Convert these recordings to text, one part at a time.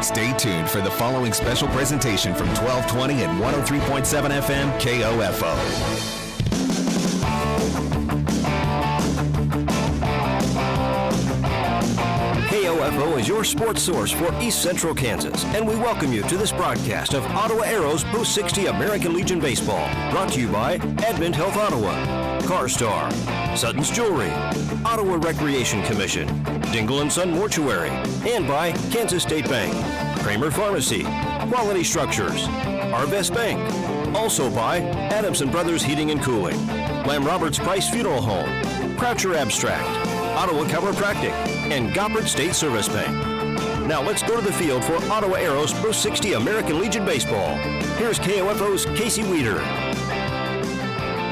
Stay tuned for the following special presentation from 1220 and 103.7 FM KOFO. KOFO is your sports source for East Central Kansas, and we welcome you to this broadcast of Ottawa Aeros Post 60 American Legion Baseball, brought to you by Advent Health Ottawa, CarStar, Sutton's Jewelry, Ottawa Recreation Commission, Dingle & Son Mortuary, and by Kansas State Bank, Kramer Pharmacy, Quality Structures, Arvest Bank, also by Adamson Brothers Heating and Cooling, Lamb Roberts Price Funeral Home, Croucher Abstract, Ottawa Chiropractic, and Goppert State Service Bank. Now let's go to the field for Ottawa Aeros Post 60 American Legion Baseball. Here's KOFO's Casey Weeder.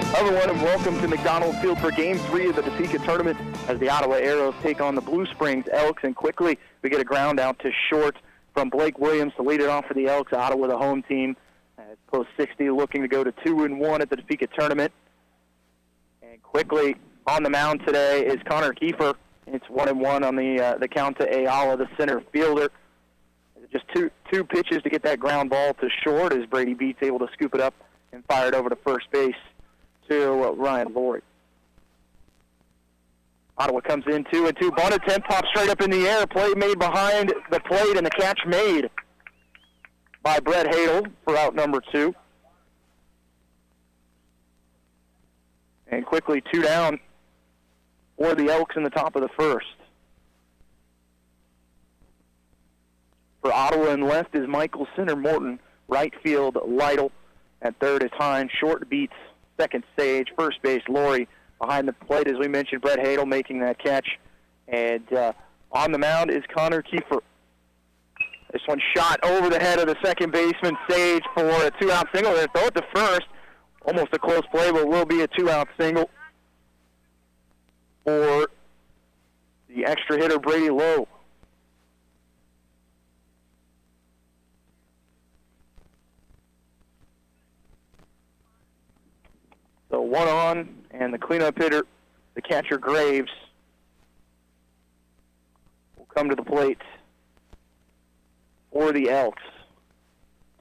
Hello everyone, and welcome to McDonald Field for Game 3 of the Topeka Tournament as the Ottawa Aeros take on the Blue Springs Elks. And quickly, we get a ground out to short from Blake Williams to lead it off for the Elks. Ottawa, the home team, as Post 60 looking to go to 2-1 at the Topeka Tournament. And quickly on the mound today is Connor Kiefer. It's 1-1 on the count to Ayala, the center fielder. Just two pitches to get that ground ball to short as Brady Beats able to scoop it up and fire it over to first base to Ryan Laurie. Ottawa comes in 2-2. Bunt attempt pops straight up in the air. Play made behind the plate, and the catch made by Brett Hadel for out number 2. And quickly 2 down for the Elks in the top of the first. For Ottawa and left is Michael, center Morton, right field Lytle, at third is Hines, short Beats, second stage, first base Laurie. Behind the plate, as we mentioned, Brett Hadel making that catch. And on the mound is Connor Kiefer. This one shot over the head of the second baseman, Sage, for a 2-out single. They throw it to first. Almost a close play, but will be a 2-out single for the extra hitter, Brady Lowe. So 1 on, and the cleanup hitter, the catcher Graves, will come to the plate for the Elks.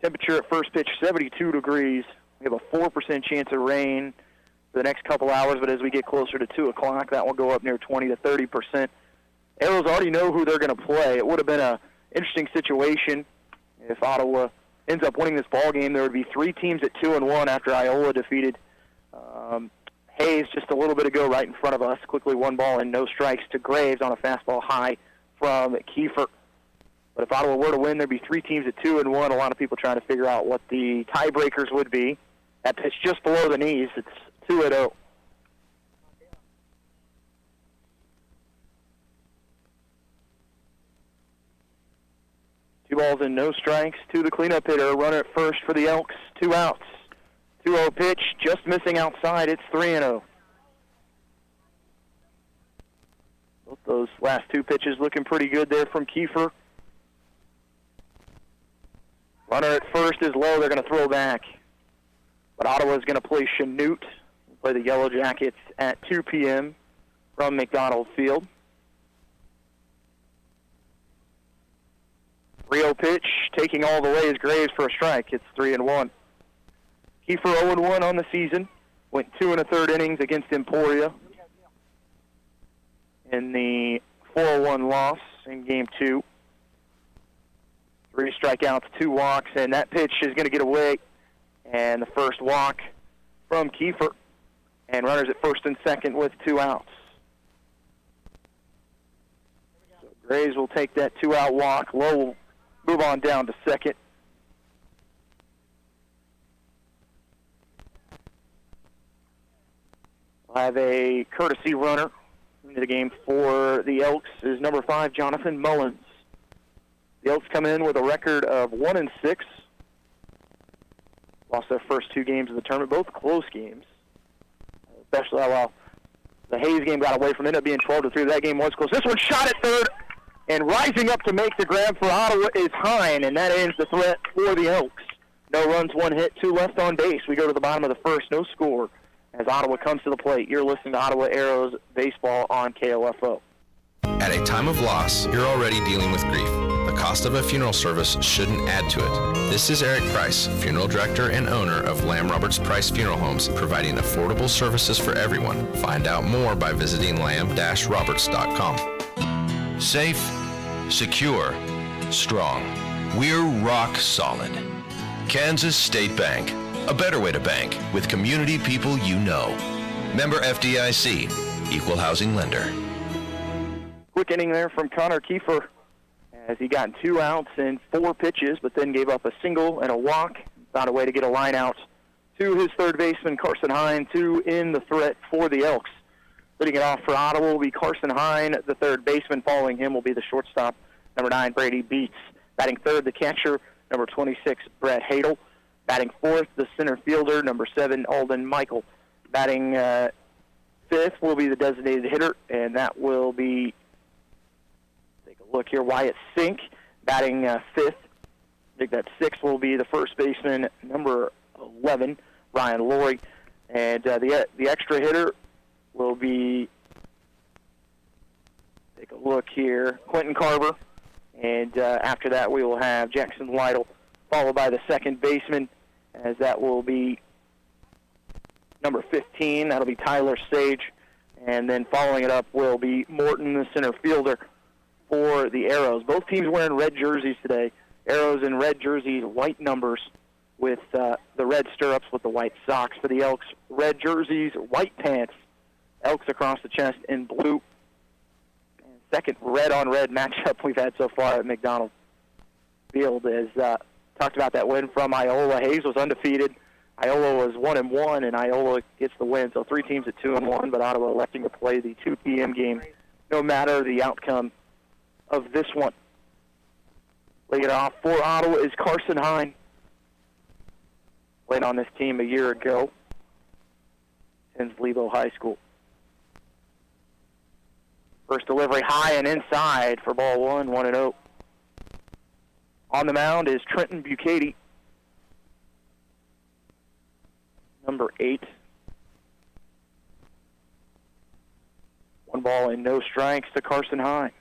Temperature at first pitch, 72 degrees. We have a 4% chance of rain for the next couple hours, but as we get closer to 2 o'clock, that will go up near 20 to 30%. Arrows already know who they're going to play. It would have been an interesting situation if Ottawa ends up winning this ball game. There would be 3 teams at 2-1 after Iola defeated Hayes just a little bit ago right in front of us. Quickly 1 ball and no strikes to Graves on a fastball high from Kiefer. But if Ottawa were to win, there'd be 3 teams at 2-1. A lot of people trying to figure out what the tiebreakers would be. That pitch just below the knees. It's 2-0. Two balls and no strikes to the cleanup hitter. A runner at first for the Elks. 2 outs. 2-0 pitch, just missing outside. It's 3-0. Both those last 2 pitches looking pretty good there from Kiefer. Runner at first is low. They're going to throw back. But Ottawa's going to play Chanute. Play the Yellow Jackets at 2 p.m. from McDonald Field. 3-0 pitch, taking all the way is Graves for a strike. It's 3-1. Kiefer 0-1 on the season. Went 2 1/3 innings against Emporia in the 4-1 loss in Game 2. 3 strikeouts, 2 walks, and that pitch is going to get away. And the first walk from Kiefer. And runners at first and second with 2 outs. So Graves will take that 2-out walk. Lowe will move on down to second. We'll have a courtesy runner into the game for the Elks is number 5, Jonathan Mullins. The Elks come in with a record of 1-6. Lost their first 2 games of the tournament, both close games. Especially, well, the Hayes game got away from it, ended up being 12-3. That game was close. This one shot at third, and rising up to make the grab for Ottawa is Hine, and that ends the threat for the Elks. No runs, 1 hit, 2 left on base. We go to the bottom of the first, no score, as Ottawa comes to the plate. You're listening to Ottawa Aeros Baseball on KOFO. At a time of loss, you're already dealing with grief. The cost of a funeral service shouldn't add to it. This is Eric Price, funeral director and owner of Lamb Roberts Price Funeral Homes, providing affordable services for everyone. Find out more by visiting lamb-roberts.com. Safe, secure, strong. We're rock solid. Kansas State Bank, a better way to bank with community people you know. Member FDIC, equal housing lender. Quick inning there from Connor Kiefer as he got 2 outs in 4 pitches, but then gave up a single and a walk. Found a way to get a line out to his third baseman, Carson Hine, 2 in the threat for the Elks. Leading it off for Ottawa will be Carson Hine, the third baseman. Following him will be the shortstop, number 9, Brady Beats. Batting third, the catcher, number 26, Brett Hadel. Batting fourth, the center fielder, number 7, Alden Michael. Batting fifth will be the designated hitter, and that will be, take a look here, Wyatt Sink. Batting fifth, I think that sixth will be the first baseman, number 11, Ryan Laurie. And the extra hitter will be, take a look here, Quentin Carver. And after that, we will have Jackson Lytle, followed by the second baseman, as that will be number 15. That'll be Tyler Sage. And then following it up will be Morton, the center fielder for the Arrows. Both teams wearing red jerseys today. Arrows in red jerseys, white numbers with the red stirrups with the white socks. For the Elks, red jerseys, white pants. Elks across the chest in blue. And second red-on-red matchup we've had so far at McDonald Field is talked about that win from Iola. Hayes was undefeated. Iola was 1-1, and Iola gets the win. So 3 teams at 2-1, but Ottawa electing to play the 2 p.m. game no matter the outcome of this one. Leading it off for Ottawa is Carson Hine. Played on this team a year ago since Lebo High School. First delivery high and inside for ball 1, 1-0. On the mound is Trenton Bucati, number 8. 1 ball and no strikes to Carson Hine.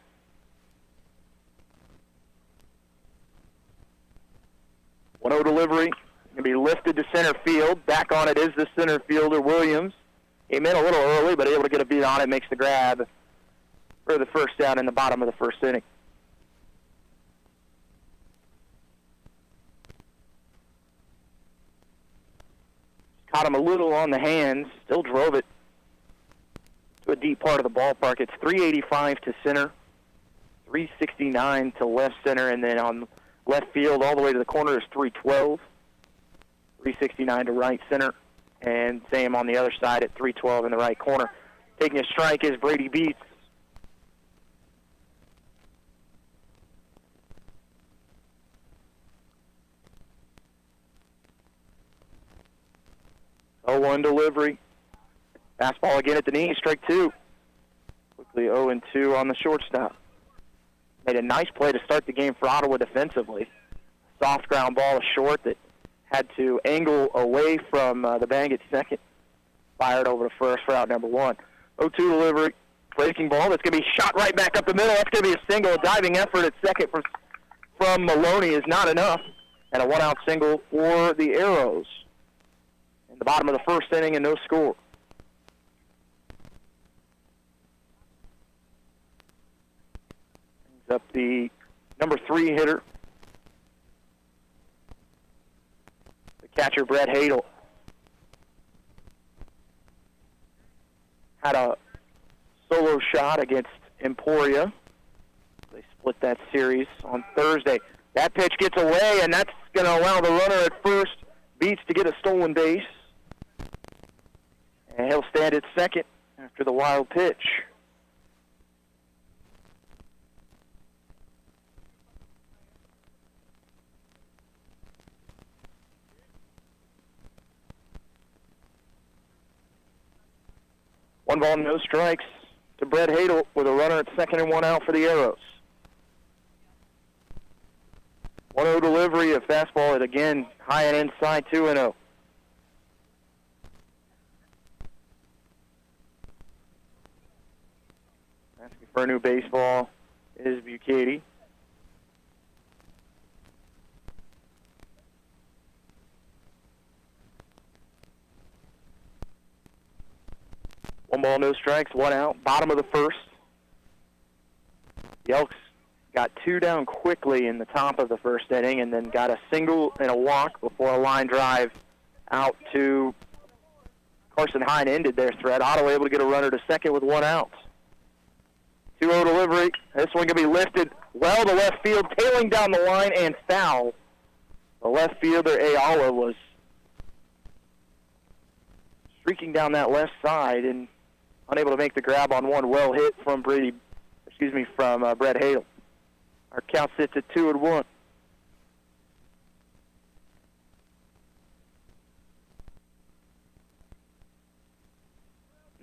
One 1-0 delivery. Going to be lifted to center field. Back on it is the center fielder, Williams. Came in a little early, but able to get a beat on it. Makes the grab for the first down in the bottom of the first inning. Caught him a little on the hands. Still drove it to a deep part of the ballpark. It's 385 to center, 369 to left center, and then on left field all the way to the corner is 312, 369 to right center, and same on the other side at 312 in the right corner. Taking a strike is Brady Beats. Oh, 1 delivery. Fastball again at the knee, strike 2. Quickly 0-2 on the shortstop. Made a nice play to start the game for Ottawa defensively. Soft ground ball short that had to angle away from the bag at second. Fired over to first for out number 1. 0-2 delivery. Breaking ball that's going to be shot right back up the middle. That's going to be a single. A diving effort at second from Maloney is not enough. And a 1-out single for the Arrows. In the bottom of the first inning and no score. Brings up the number 3 hitter, the catcher, Brett Hadel. Had a solo shot against Emporia. They split that series on Thursday. That pitch gets away, and that's going to allow the runner at first, Beats, to get a stolen base. And he'll stand at second after the wild pitch. One ball, no strikes to Brett Hadel with a runner at second and 1 out for the Arrows. 1-0 delivery, a fastball, and again, high and inside, 2-0. Asking for a new baseball is Bucati. ball, no strikes, 1 out. Bottom of the first. The Elks got 2 down quickly in the top of the first inning and then got a single and a walk before a line drive out to Carson Hine ended their threat. Ottawa able to get a runner to second with 1 out. 2-0 delivery. This one going to be lifted well to left field, tailing down the line and foul. The left fielder, Ayala, was streaking down that left side and unable to make the grab on one. Well hit from Brett Hale. Our count sits at 2-1.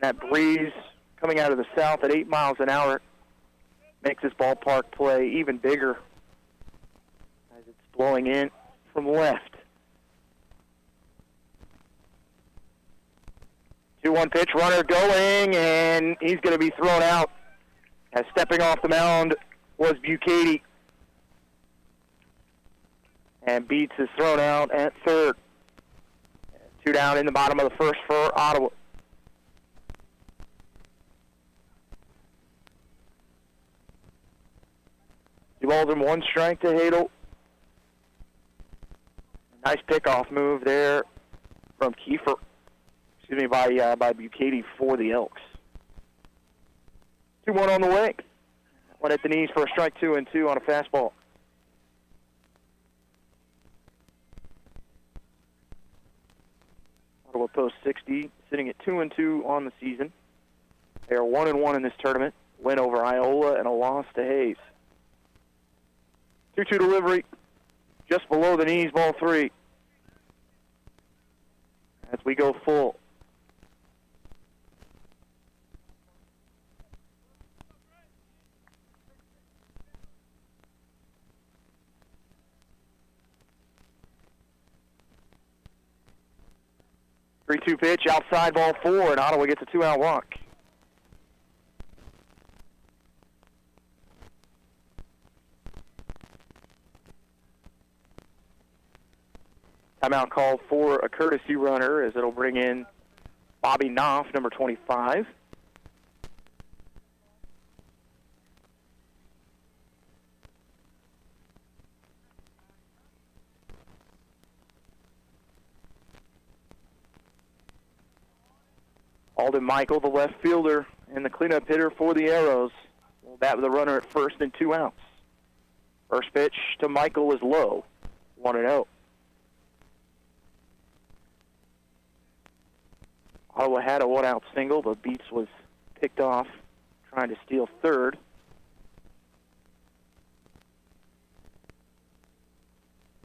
That breeze coming out of the south at 8 miles an hour makes this ballpark play even bigger as it's blowing in from left. 2-1 pitch, runner going, and he's going to be thrown out. As stepping off the mound was Bucati. And Beats is thrown out at third. 2 down in the bottom of the first for Ottawa. 2 balls and 1 strike to Hadel. Nice pickoff move there from Kiefer. By Bucati for the Elks. 2-1 on the way. 1 at the knees for a strike, 2-2 on a fastball. Ottawa post 60, sitting at 2-2 on the season. They are 1-1 in this tournament. Win over Iola and a loss to Hayes. 2-2 delivery, just below the knees, ball 3. As we go full. Three-two pitch, outside ball 4, and Ottawa gets a 2-out walk. Timeout called for a courtesy runner as it'll bring in Bobby Knopf, number 25. Alden Michael, the left fielder, and the cleanup hitter for the Arrows. Will bat with a runner at first and 2 outs. First pitch to Michael is low, 1-0. Ottawa had a 1-out single, but Beats was picked off trying to steal third.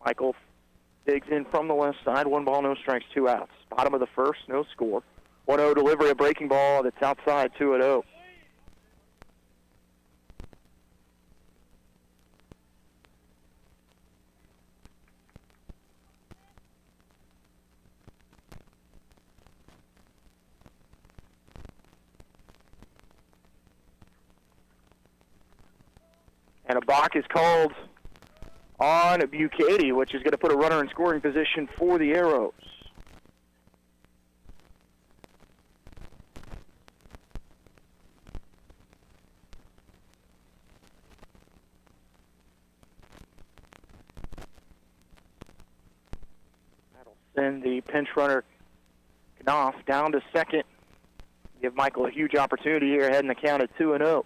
Michael digs in from the left side, 1 ball, no strikes, 2 outs. Bottom of the first, no score. 1-0 delivery, a breaking ball that's outside, 2-0. And a balk is called on Bucati, which is going to put a runner in scoring position for the Arrows. That'll send the pinch runner Knopf down to second. Give Michael a huge opportunity here, heading the count at 2-0.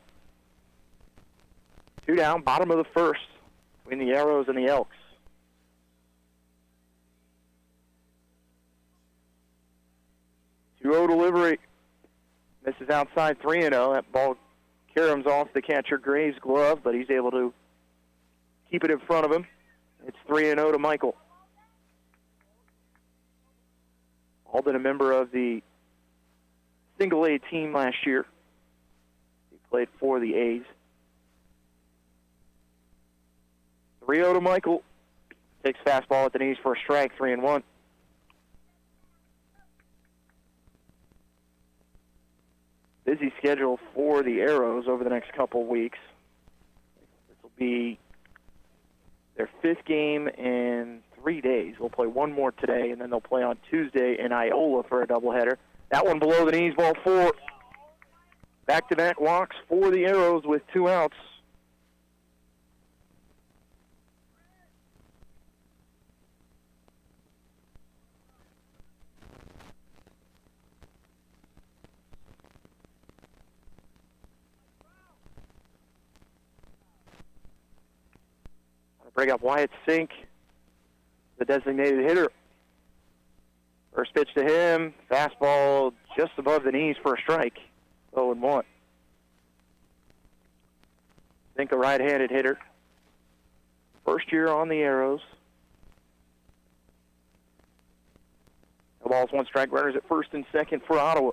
2 down, bottom of the first, between the Arrows and the Elks. Two-0 delivery. Misses outside, 3-0. That ball caroms off the catcher Gray's glove, but he's able to keep it in front of him. It's 3-0 to Michael. Alden, a member of the single-A team last year. He played for the A's. 3-0 to Michael. Takes fastball at the knees for a strike, 3-1. Busy schedule for the Arrows over the next couple weeks. This will be their 5th game in 3 days. We'll play one more today, and then they'll play on Tuesday in Iola for a doubleheader. That one below the knees, ball 4. Back-to-back walks for the Arrows with 2 outs. Bring up Wyatt Sink, the designated hitter. First pitch to him, fastball just above the knees for a strike. 0-1. Sink, a right-handed hitter. First year on the Arrows. The ball's 1 strike, runners at first and second for Ottawa.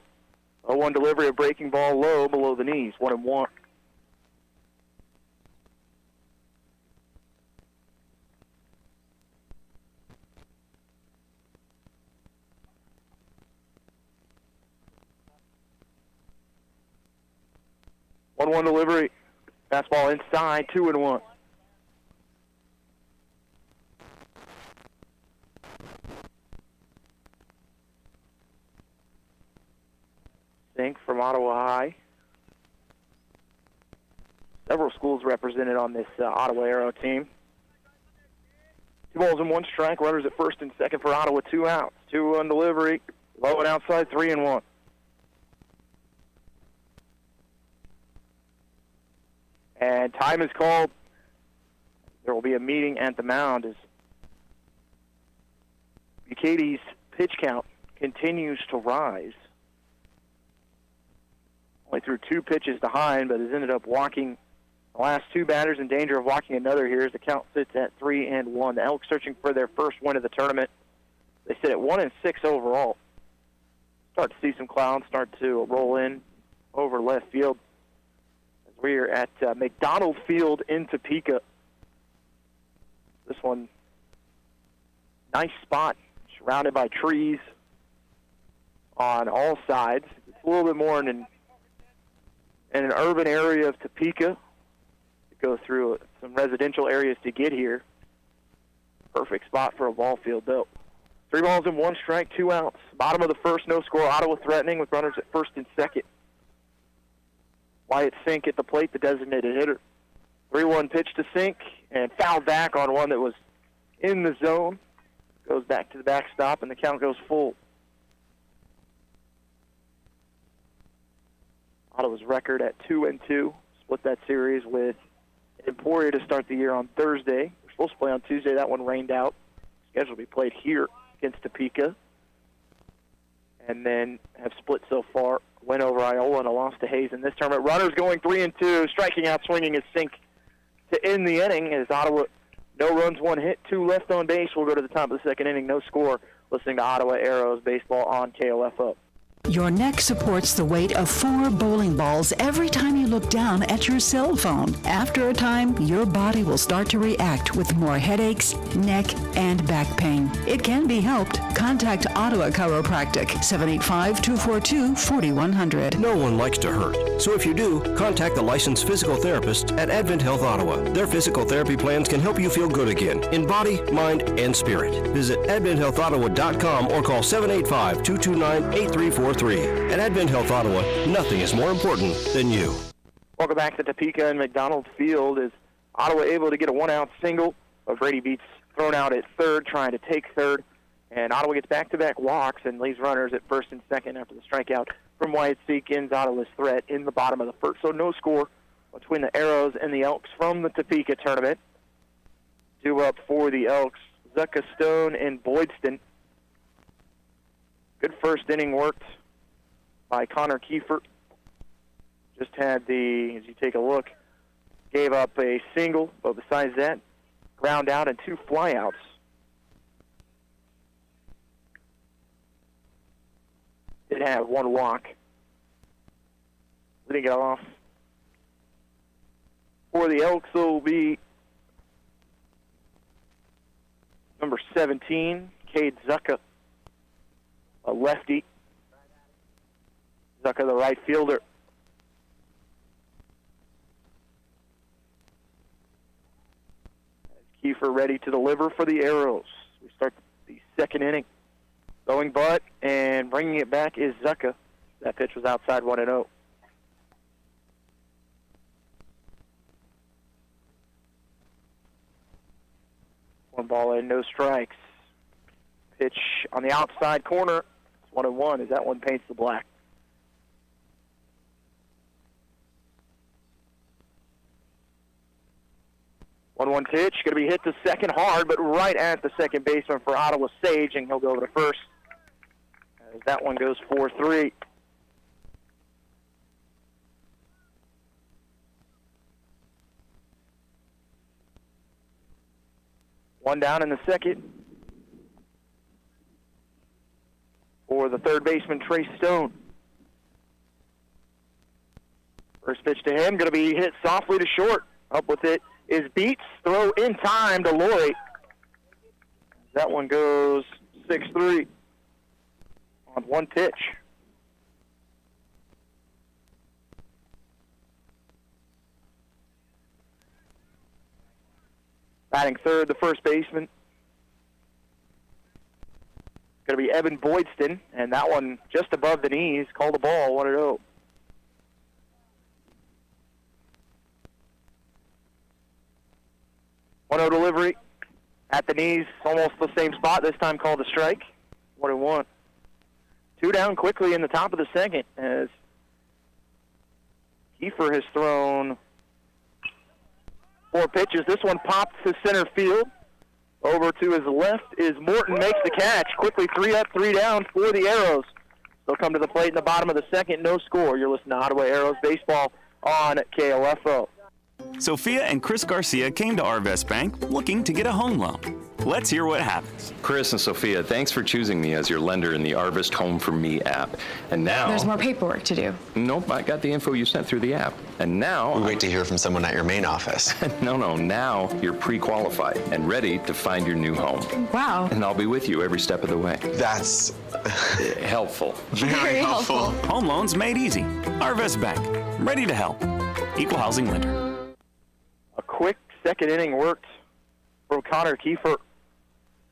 0-1 delivery, a breaking ball low below the knees. 1-1. One delivery. Fastball inside, 2-1. Sink from Ottawa High. Several schools represented on this Ottawa Arrow team. 2 balls and 1 strike. Runners at first and second for Ottawa. 2 outs. 2-1 delivery. Low and outside, 3-1. And time is called. There will be a meeting at the mound as Bucatie's pitch count continues to rise. Only threw 2 pitches to Hine, but has ended up walking the last 2 batters, in danger of walking another here as the count sits at 3-1. The Elks searching for their first win of the tournament. They sit at 1-6 overall. Start to see some clouds start to roll in over left field. We're at McDonald Field in Topeka. This one, nice spot, surrounded by trees on all sides. It's a little bit more in an urban area of Topeka. To go through some residential areas to get here. Perfect spot for a ball field, though. 3 balls and 1 strike, 2 outs. Bottom of the first, no score. Ottawa threatening with runners at first and second. Wyatt Sink at the plate, the designated hitter. 3-1 pitch to Sink, and fouled back on one that was in the zone. Goes back to the backstop, and the count goes full. Ottawa's record at 2-2. Split that series with Emporia to start the year on Thursday. We're supposed to play on Tuesday. That one rained out. Scheduled to be played here against Topeka. And then have split so far. Win over Iola and a loss to Hayes in this tournament. Runners going 3-2. Striking out, swinging is Sink to end the inning as Ottawa, no runs, 1 hit, 2 left on base. We'll go to the top of the second inning, no score. Listening to Ottawa Arrows baseball on KOFO. Your neck supports the weight of 4 bowling balls every time you look down at your cell phone. After a time, your body will start to react with more headaches, neck, and back pain. It can be helped. Contact Ottawa Chiropractic, 785-242-4100. No one likes to hurt, so if you do, contact the licensed physical therapist at Advent Health Ottawa. Their physical therapy plans can help you feel good again in body, mind, and spirit. Visit AdventHealthOttawa.com or call 785-229-8343. At Advent Health Ottawa, nothing is more important than you. Welcome back to Topeka and McDonald Field. Is Ottawa able to get a 1-out single? Brady Beats thrown out at third, trying to take third. And Ottawa gets back-to-back walks and leaves runners at first and second after the strikeout from Wyatt Sink ends Ottawa's threat in the bottom of the first. So no score between the Arrows and the Elks from the Topeka tournament. 2 up for the Elks, Zucca, Stone, and Boydston. Good first inning worked by Connor Kiefer. Just had as you take a look, gave up a single, but besides that, ground out and 2 flyouts. Did have 1 walk. Leading it off for the Elks will be number 17, Cade Zucca, a lefty. Zucca, the right fielder. Kiefer ready to deliver for the Arrows. We start the second inning. Throwing butt and bringing it back is Zucca. That pitch was outside 1-0. One ball in, no strikes. Pitch on the outside corner. It's 1-1 as that one paints the black. 1-1 pitch, going to be hit to second hard, but right at the second baseman for Ottawa, Sage, and he'll go over to first. As that one goes 4-3. One down in the second for the third baseman, Trey Stone. First pitch to him, going to be hit softly to short. Up with it is Beats. Throw in time to Laurie. That one goes 6-3 on one pitch. Batting third, the first baseman. Going to be Evan Boydston, and that one just above the knees. Called the ball, 1-0. Delivery at the knees, almost the same spot, this time called a strike. 1-1. Two down quickly in the top of the second as Kiefer has thrown 4 pitches. This one pops to center field. Over to his left is Morton, makes the catch. Quickly 3 up, 3 down for the Arrows. They'll come to the plate in the bottom of the second, no score. You're listening to Ottawa Arrows Baseball on KOFO. Sophia and Chris Garcia came to Arvest Bank looking to get a home loan. Let's hear what happens. Chris and Sophia, thanks for choosing me as your lender in the Arvest Home for Me app. And now... There's more paperwork to do. Nope, I got the info you sent through the app. And now... We wait to hear from someone at your main office. No, now you're pre-qualified and ready to find your new home. Wow. And I'll be with you every step of the way. That's... helpful. Very helpful. Home loans made easy. Arvest Bank, ready to help. Equal housing lender. A quick second inning worked from Connor Kiefer.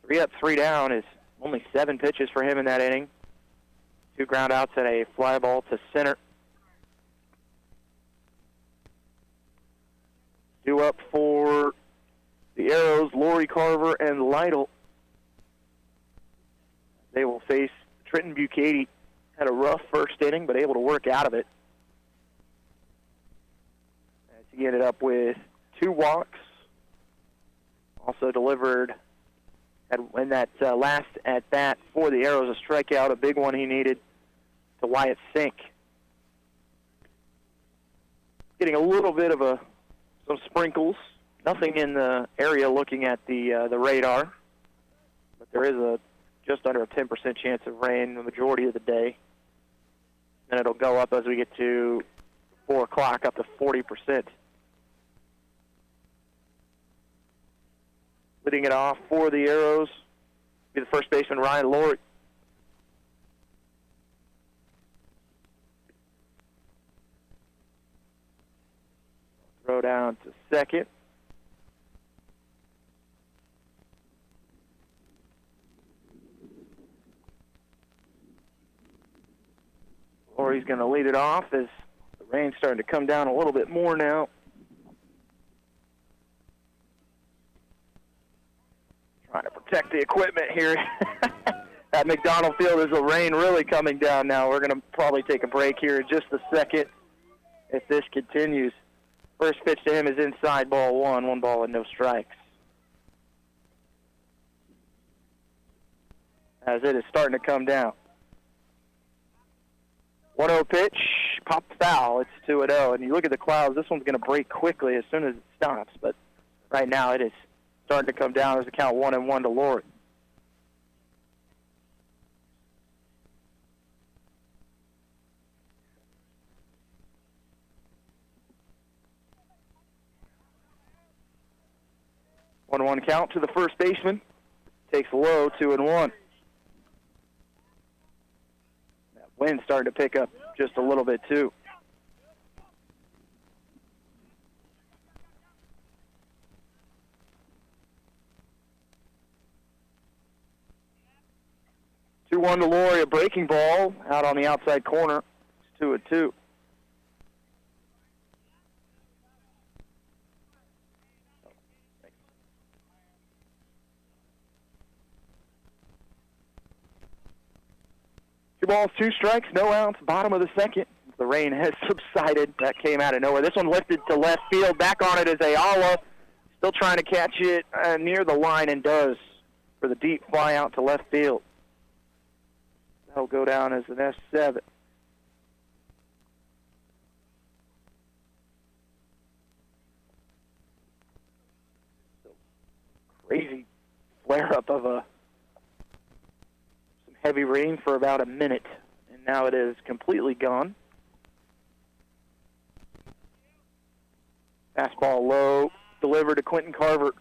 3 up, 3 down is only 7 pitches for him in that inning. 2 ground outs and a fly ball to center. 2 up for the Arrows, Lori Carver and Lytle. They will face Trenton Bucati. Had a rough first inning, but able to work out of it. As he ended up with 2 walks. Also delivered in that last at-bat for the Arrows, a strikeout, a big one he needed to Wyatt Sink. Getting a little bit of some sprinkles. Nothing in the area looking at the radar. But there is just under a 10% chance of rain the majority of the day. And it'll go up as we get to 4 o'clock, up to 40%. Leading it off for the Arrows be the first baseman, Ryan Laurie. Throw down to second. Laurie's going to lead it off as the rain's starting to come down a little bit more now. Trying to protect the equipment here at McDonald Field as the rain really coming down now. We're going to probably take a break here in just a second if this continues. First pitch to him is inside, ball 1. 1 ball and no strikes. As it is starting to come down. 1-0 pitch, popped foul. It's 2-0. And you look at the clouds, this one's going to break quickly as soon as it stops. But right now it is starting to come down as the count 1-1 to Laurie. One count to the first baseman. Takes low, 2-1. That wind starting to pick up just a little bit too. Two 2-1 to Laurie, a breaking ball out on the outside corner. It's 2-2. 2 balls, 2 strikes, no outs, bottom of the second. The rain has subsided. That came out of nowhere. This one lifted to left field. Back on it is Ayala. Still trying to catch it near the line and does for the deep fly out to left field. That'll go down as an S7. Crazy flare-up of some heavy rain for about a minute, and now it is completely gone. Fastball low, delivered to Quentin Carver,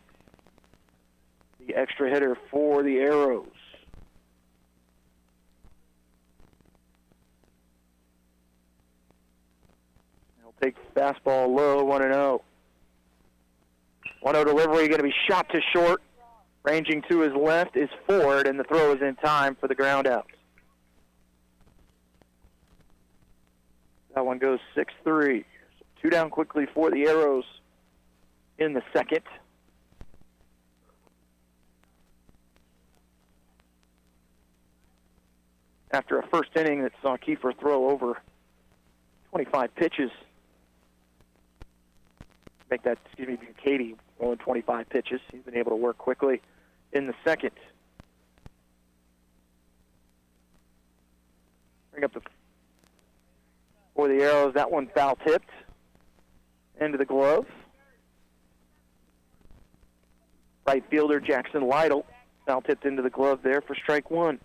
the extra hitter for the Arrows. He'll take fastball low, 1-0. 1-0 delivery, going to be shot to short. Ranging to his left is Ford, and the throw is in time for the ground out. That one goes 6-3. 2 down quickly for the Arrows in the second. After a first inning that saw Kiefer throw over 25 pitches. Bucati throwing 25 pitches. He's been able to work quickly in the second. Bring up for the Arrows. That one foul tipped into the glove. Right fielder Jackson Lytle foul tipped into the glove there for strike 1.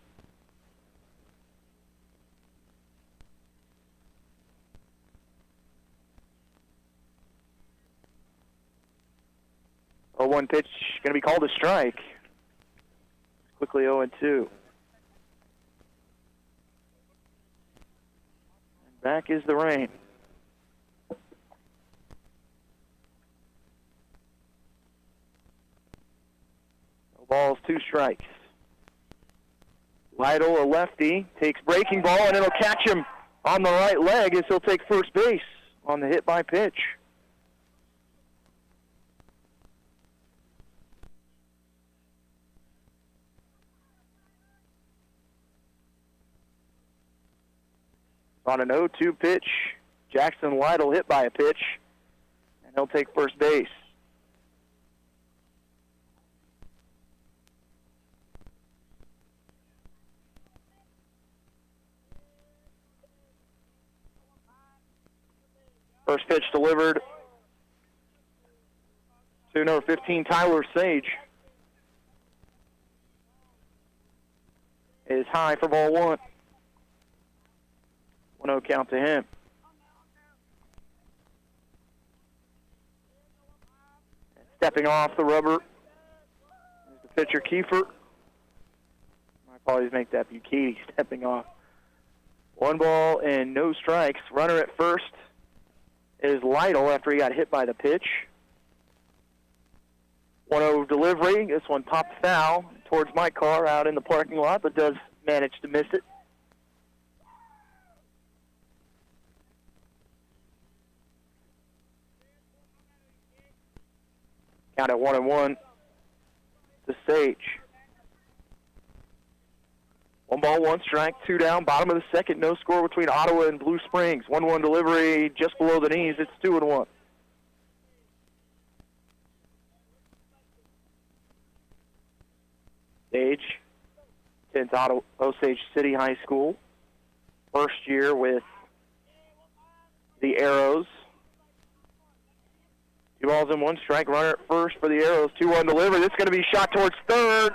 A 1 pitch going to be called a strike. Quickly 0-2. Back is the rain. No balls, 2 strikes. Lytle, a lefty, takes breaking ball, and it'll catch him on the right leg as he'll take first base on the hit by pitch. On an 0-2 pitch, Jackson Lytle hit by a pitch, and he'll take first base. First pitch delivered to number 15, Tyler Sage. Is high for ball 1. 1-0 count to him. Stepping off the rubber is the pitcher, Kiefer. My apologies, make that Bucati stepping off. 1 ball and no strikes. Runner at first is Lytle after he got hit by the pitch. 1-0 delivery. This one popped foul towards my car out in the parking lot, but does manage to miss it. Count at 1-1 to Sage. 1 ball, 1 strike, 2 down, bottom of the second, no score between Ottawa and Blue Springs. 1-1 delivery just below the knees. It's 2-1. Sage attends Osage City High School. First year with the Arrows. 2 balls and 1 strike. Runner at first for the Arrows. 2-1 delivery. This is going to be shot towards third.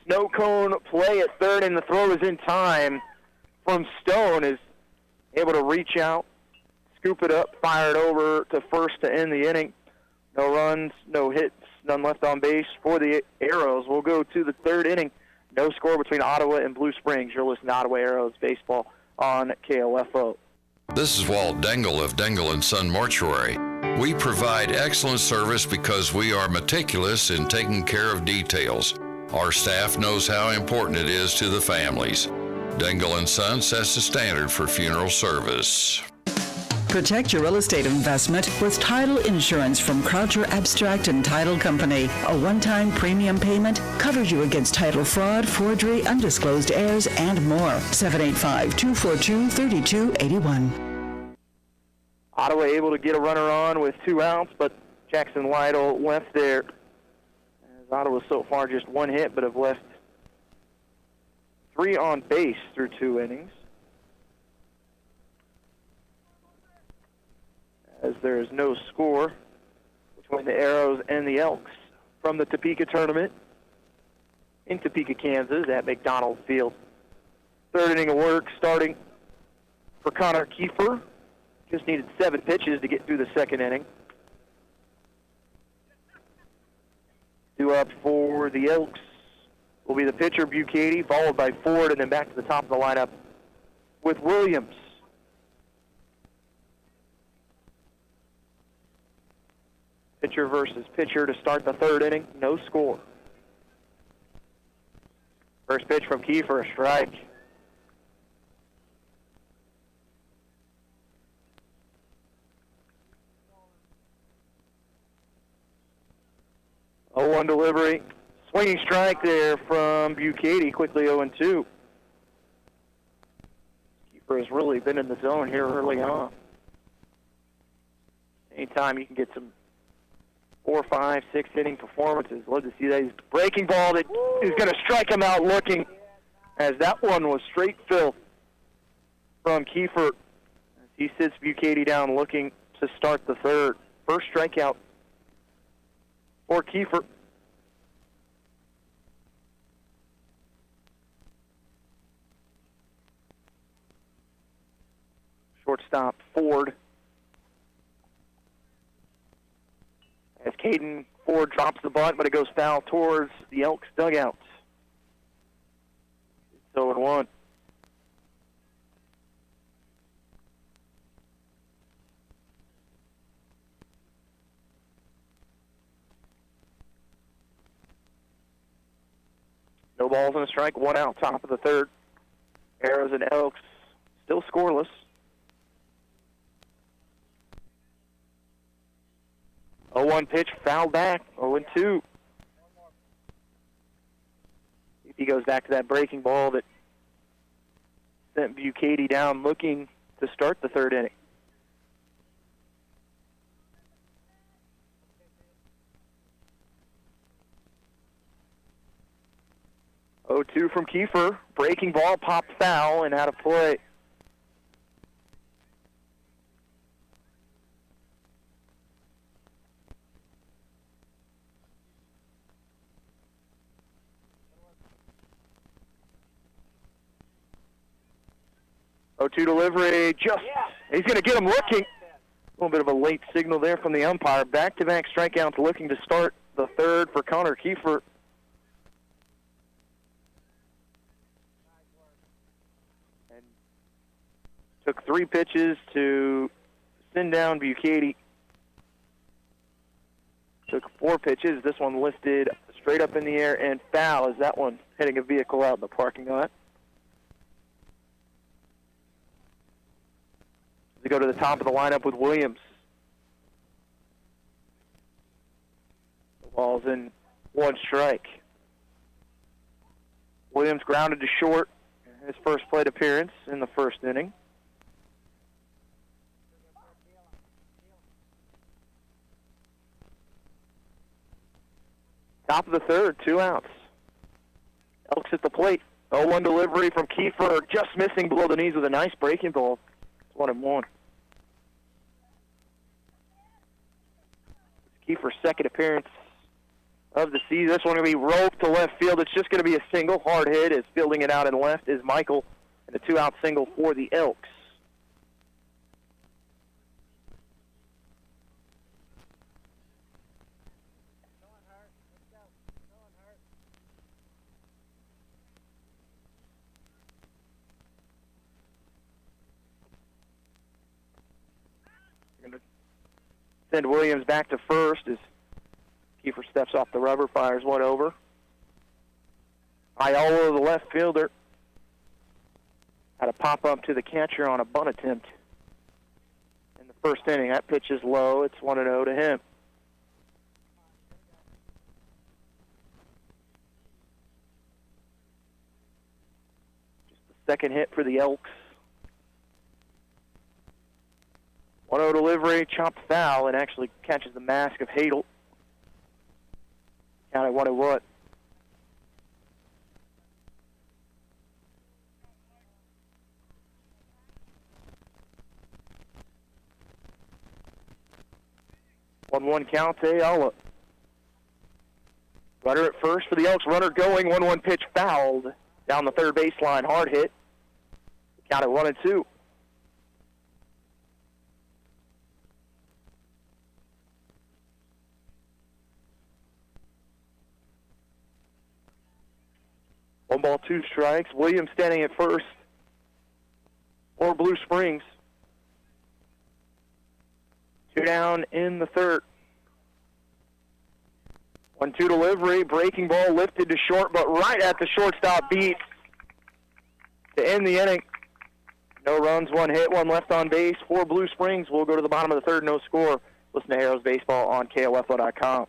Snow cone play at third, and the throw is in time from Stone. Is able to reach out, scoop it up, fire it over to first to end the inning. No runs, no hits, none left on base for the Arrows. We'll go to the third inning. No score between Ottawa and Blue Springs. You're listening to Ottawa Arrows baseball on KOFO. This is Walt Dengel of Dengel & Son Mortuary. We provide excellent service because we are meticulous in taking care of details. Our staff knows how important it is to the families. Dengel & Son sets the standard for funeral service. Protect your real estate investment with title insurance from Croucher Abstract and Title Company. A one-time premium payment covers you against title fraud, forgery, undisclosed heirs, and more. 785-242-3281. Ottawa able to get a runner on with 2 outs, but Jackson Lytle left there. As Ottawa so far just 1 hit, but have left 3 on base through 2 innings. As there is no score between the Arrows and the Elks from the Topeka tournament in Topeka, Kansas at McDonald Field. 3rd inning of work starting for Connor Kiefer. Just needed 7 pitches to get through the 2nd inning. 2 up for the Elks will be the pitcher, Bucati, followed by Ford, and then back to the top of the lineup with Williams. Pitcher versus pitcher to start the 3rd inning. No score. First pitch from Kiefer, a strike. Oh, 1 delivery. Swinging strike there from Bucati, quickly 0-2. Kiefer has really been in the zone here early on. Anytime you can get some 4, 5, 6 inning performances. Love to see that. He's breaking ball that is going to strike him out looking, as that one was straight filth from Kiefer. As he sits Bucati down looking to start the 3rd. First strikeout for Kiefer. Shortstop Ford. As Caden Ford drops the bunt, but it goes foul towards the Elks dugouts. It's 0-1. No balls and a strike, 1 out, top of the 3rd. Arrows and Elks still scoreless. 0-1 pitch, foul back, 0-2. If he goes back to that breaking ball that sent Bucati down looking to start the 3rd inning. Oh, 2 from Kiefer. Breaking ball, popped foul, and out of play. Oh, 2 delivery, he's going to get him looking. A little bit of a late signal there from the umpire. Back-to-back strikeouts looking to start the 3rd for Connor Kiefer. And took 3 pitches to send down Bucati. Took 4 pitches. This one lifted straight up in the air and foul as that one hitting a vehicle out in the parking lot. They go to the top of the lineup with Williams. The ball's in 1 strike. Williams grounded to short in his first plate appearance in the 1st inning. Top of the 3rd, 2 outs. Elks at the plate. 0-1 delivery from Kiefer, just missing below the knees with a nice breaking ball. It's 1-1. Kiefer's 2nd appearance of the season. This one going to be roped to left field. It's just going to be a single. Hard hit as fielding it out in left is Michael, and a 2-out single for the Elks. Send Williams back to first as Kiefer steps off the rubber, fires one over. Aiello, the left fielder, had a pop-up to the catcher on a bunt attempt in the first inning. That pitch is low. It's 1-0 to him. Just the second hit for the Elks. 1-0 delivery, chopped foul, and actually catches the mask of Hadel. Count at 1-1. One count to Ayala. Runner at first for the Elks. Runner going. 1-1 pitch fouled down the third baseline. Hard hit. Count at 1-2. One ball, two strikes. Williams standing at first for Blue Springs. Two down in the third. 1-2 delivery. Breaking ball lifted to short, but right at the shortstop beat to end the inning. No runs, one hit, one left on base for Blue Springs. We'll go to the bottom of the third, no score. Listen to Arrows Baseball on KOFO.com.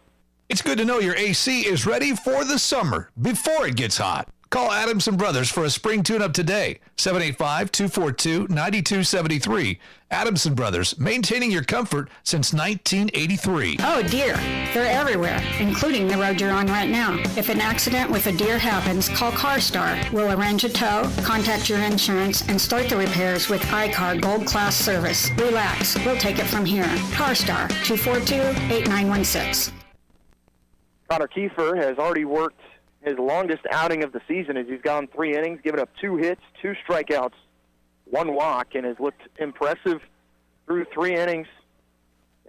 It's good to know your AC is ready for the summer before it gets hot. Call Adamson Brothers for a spring tune-up today. 785-242-9273. Adamson Brothers, maintaining your comfort since 1983. Oh, dear. They're everywhere, including the road you're on right now. If an accident with a deer happens, call CarStar. We'll arrange a tow, contact your insurance, and start the repairs with iCar Gold Class service. Relax. We'll take it from here. CarStar, 242-8916. Connor Kiefer has already worked his longest outing of the season as he's gone 3 innings, given up 2 hits, 2 strikeouts, 1 walk, and has looked impressive through 3 innings.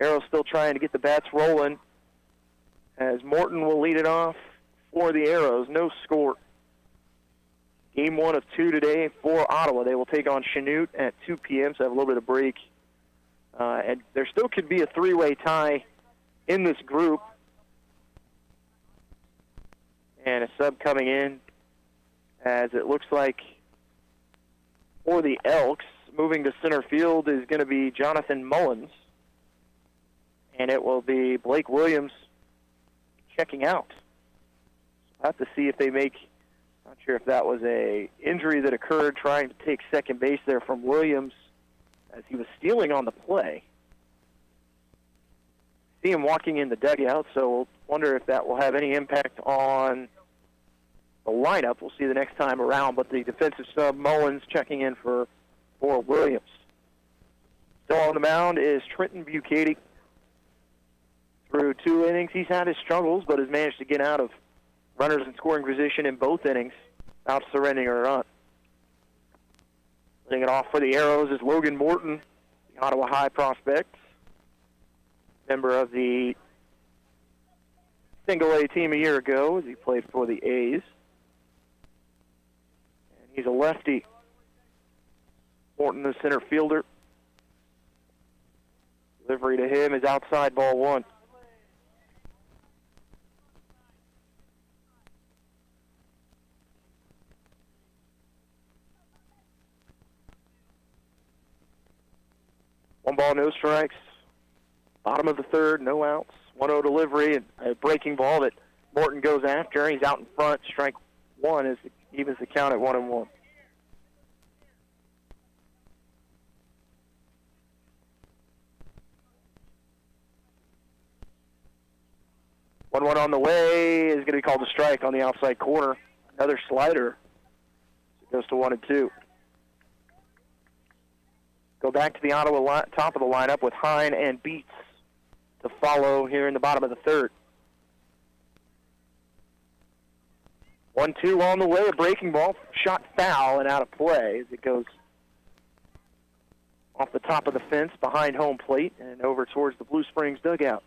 Arrow's still trying to get the bats rolling as Morton will lead it off for the Arrows. No score. Game 1 of 2 today for Ottawa. They will take on Chanute at 2 p.m., so have a little bit of break. And there still could be a 3-way tie in this group. And a sub coming in as it looks like for the Elks, moving to center field is going to be Jonathan Mullins. And it will be Blake Williams checking out. We'll have to see if they make, not sure if that was a injury that occurred trying to take second base there from Williams as he was stealing on the play. See him walking in the dugout, so we'll wonder if that will have any impact on the lineup. We'll see the next time around, but the defensive sub, Mullins, checking in for Williams. Still on the mound is Trenton Bucati. Through 2 innings, he's had his struggles, but has managed to get out of runners in scoring position in both innings without surrendering a run. Leading it off for the Arrows is Logan Morton, the Ottawa High prospect, member of the single-A team a year ago as he played for the A's. And he's a lefty. Morton, the center fielder. Delivery to him is outside, ball 1. One ball, no strikes. Bottom of the third, no outs. 1-0 delivery, and a breaking ball that Morton goes after. He's out in front. Strike 1 as it evens the count at 1-1. One on the way is going to be called a strike on the outside corner. Another slider. It goes to 1-2. Go back to the Ottawa top of the lineup with Hine and Beats to follow here in the bottom of the third. 1-2 on the way, a breaking ball, shot foul and out of play as it goes off the top of the fence behind home plate and over towards the Blue Springs dugout.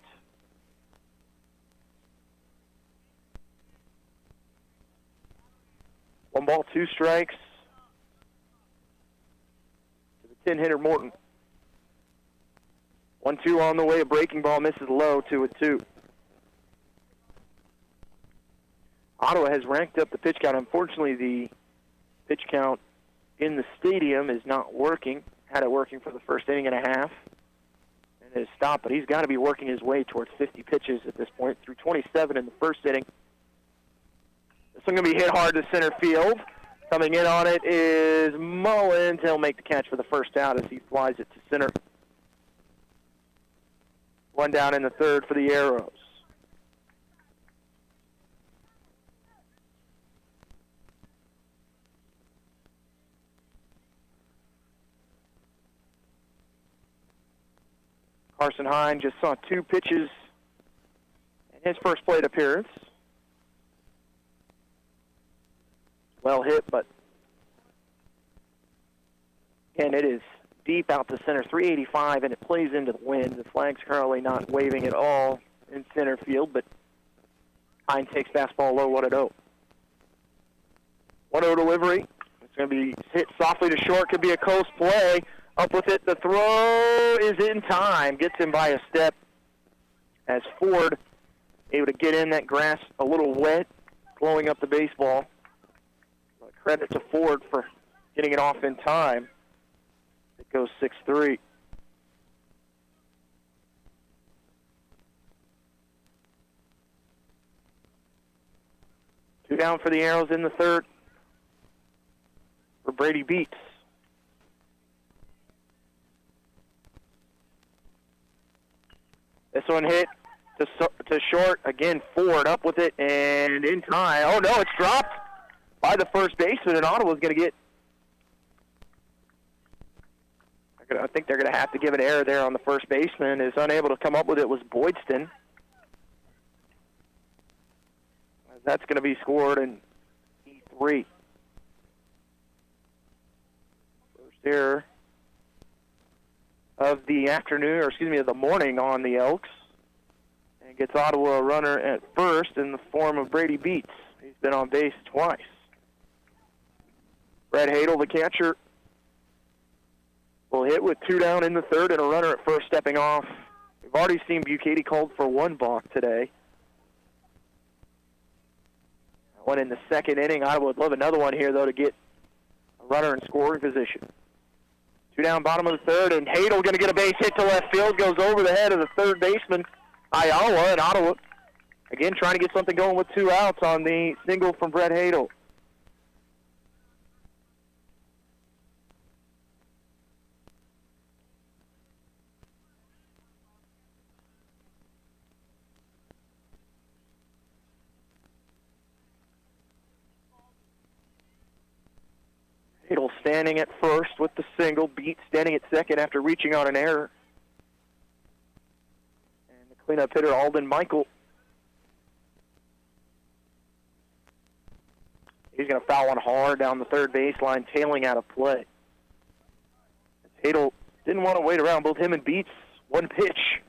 One ball, 2 strikes to the 10-hitter Morton. 1-2 on the way, a breaking ball misses low, 2-2. Ottawa has ranked up the pitch count. Unfortunately, the pitch count in the stadium is not working. Had it working for the first inning and a half. and is stopped, but he's got to be working his way towards 50 pitches at this point, through 27 in the first inning. This one going to be hit hard to center field. Coming in on it is Mullins. He'll make the catch for the first out as he flies it to center. One down in the third for the Arrows. Carson Hine just saw 2 pitches in his first plate appearance. Well hit, but again, it is deep out to center, 385, and it plays into the wind. The flag's currently not waving at all in center field, but Hine takes fastball low, 1-0. 1-0 delivery. It's going to be hit softly to short. Could be a close play. Up with it. The throw is in time. Gets him by a step as Ford able to get in that grass a little wet, blowing up the baseball. Credit to Ford for getting it off in time. It goes 6-3. Two down for the Arrows in the third for Brady Beats. This one hit to short. Again, Ford up with it and in time. Oh, no, it's dropped by the first baseman, and Ottawa's going to get, I think they're going to have to give an error there on the first baseman. Is unable to come up with it was Boydston. That's going to be scored in E3. First error of the afternoon, or excuse me, of the morning on the Elks. And gets Ottawa a runner at first in the form of Brady Beats. He's been on base twice. Brad Hadel, the catcher, will hit with 2 down in the third and a runner at first stepping off. We've already seen Bukaty called for 1 balk today. One in the second inning. Ottawa would love another one here, though, to get a runner in scoring position. 2 down, bottom of the third, and Hadel going to get a base hit to left field. Goes over the head of the third baseman, Ayala, and Ottawa, again, trying to get something going with 2 outs on the single from Brett Hadel. Hadel standing at first with the single. Beats standing at second after reaching on an error. And the cleanup hitter, Alden Michael. He's going to foul one hard down the third baseline, tailing out of play. Hadel didn't want to wait around. Both him and Beats, 1 pitch,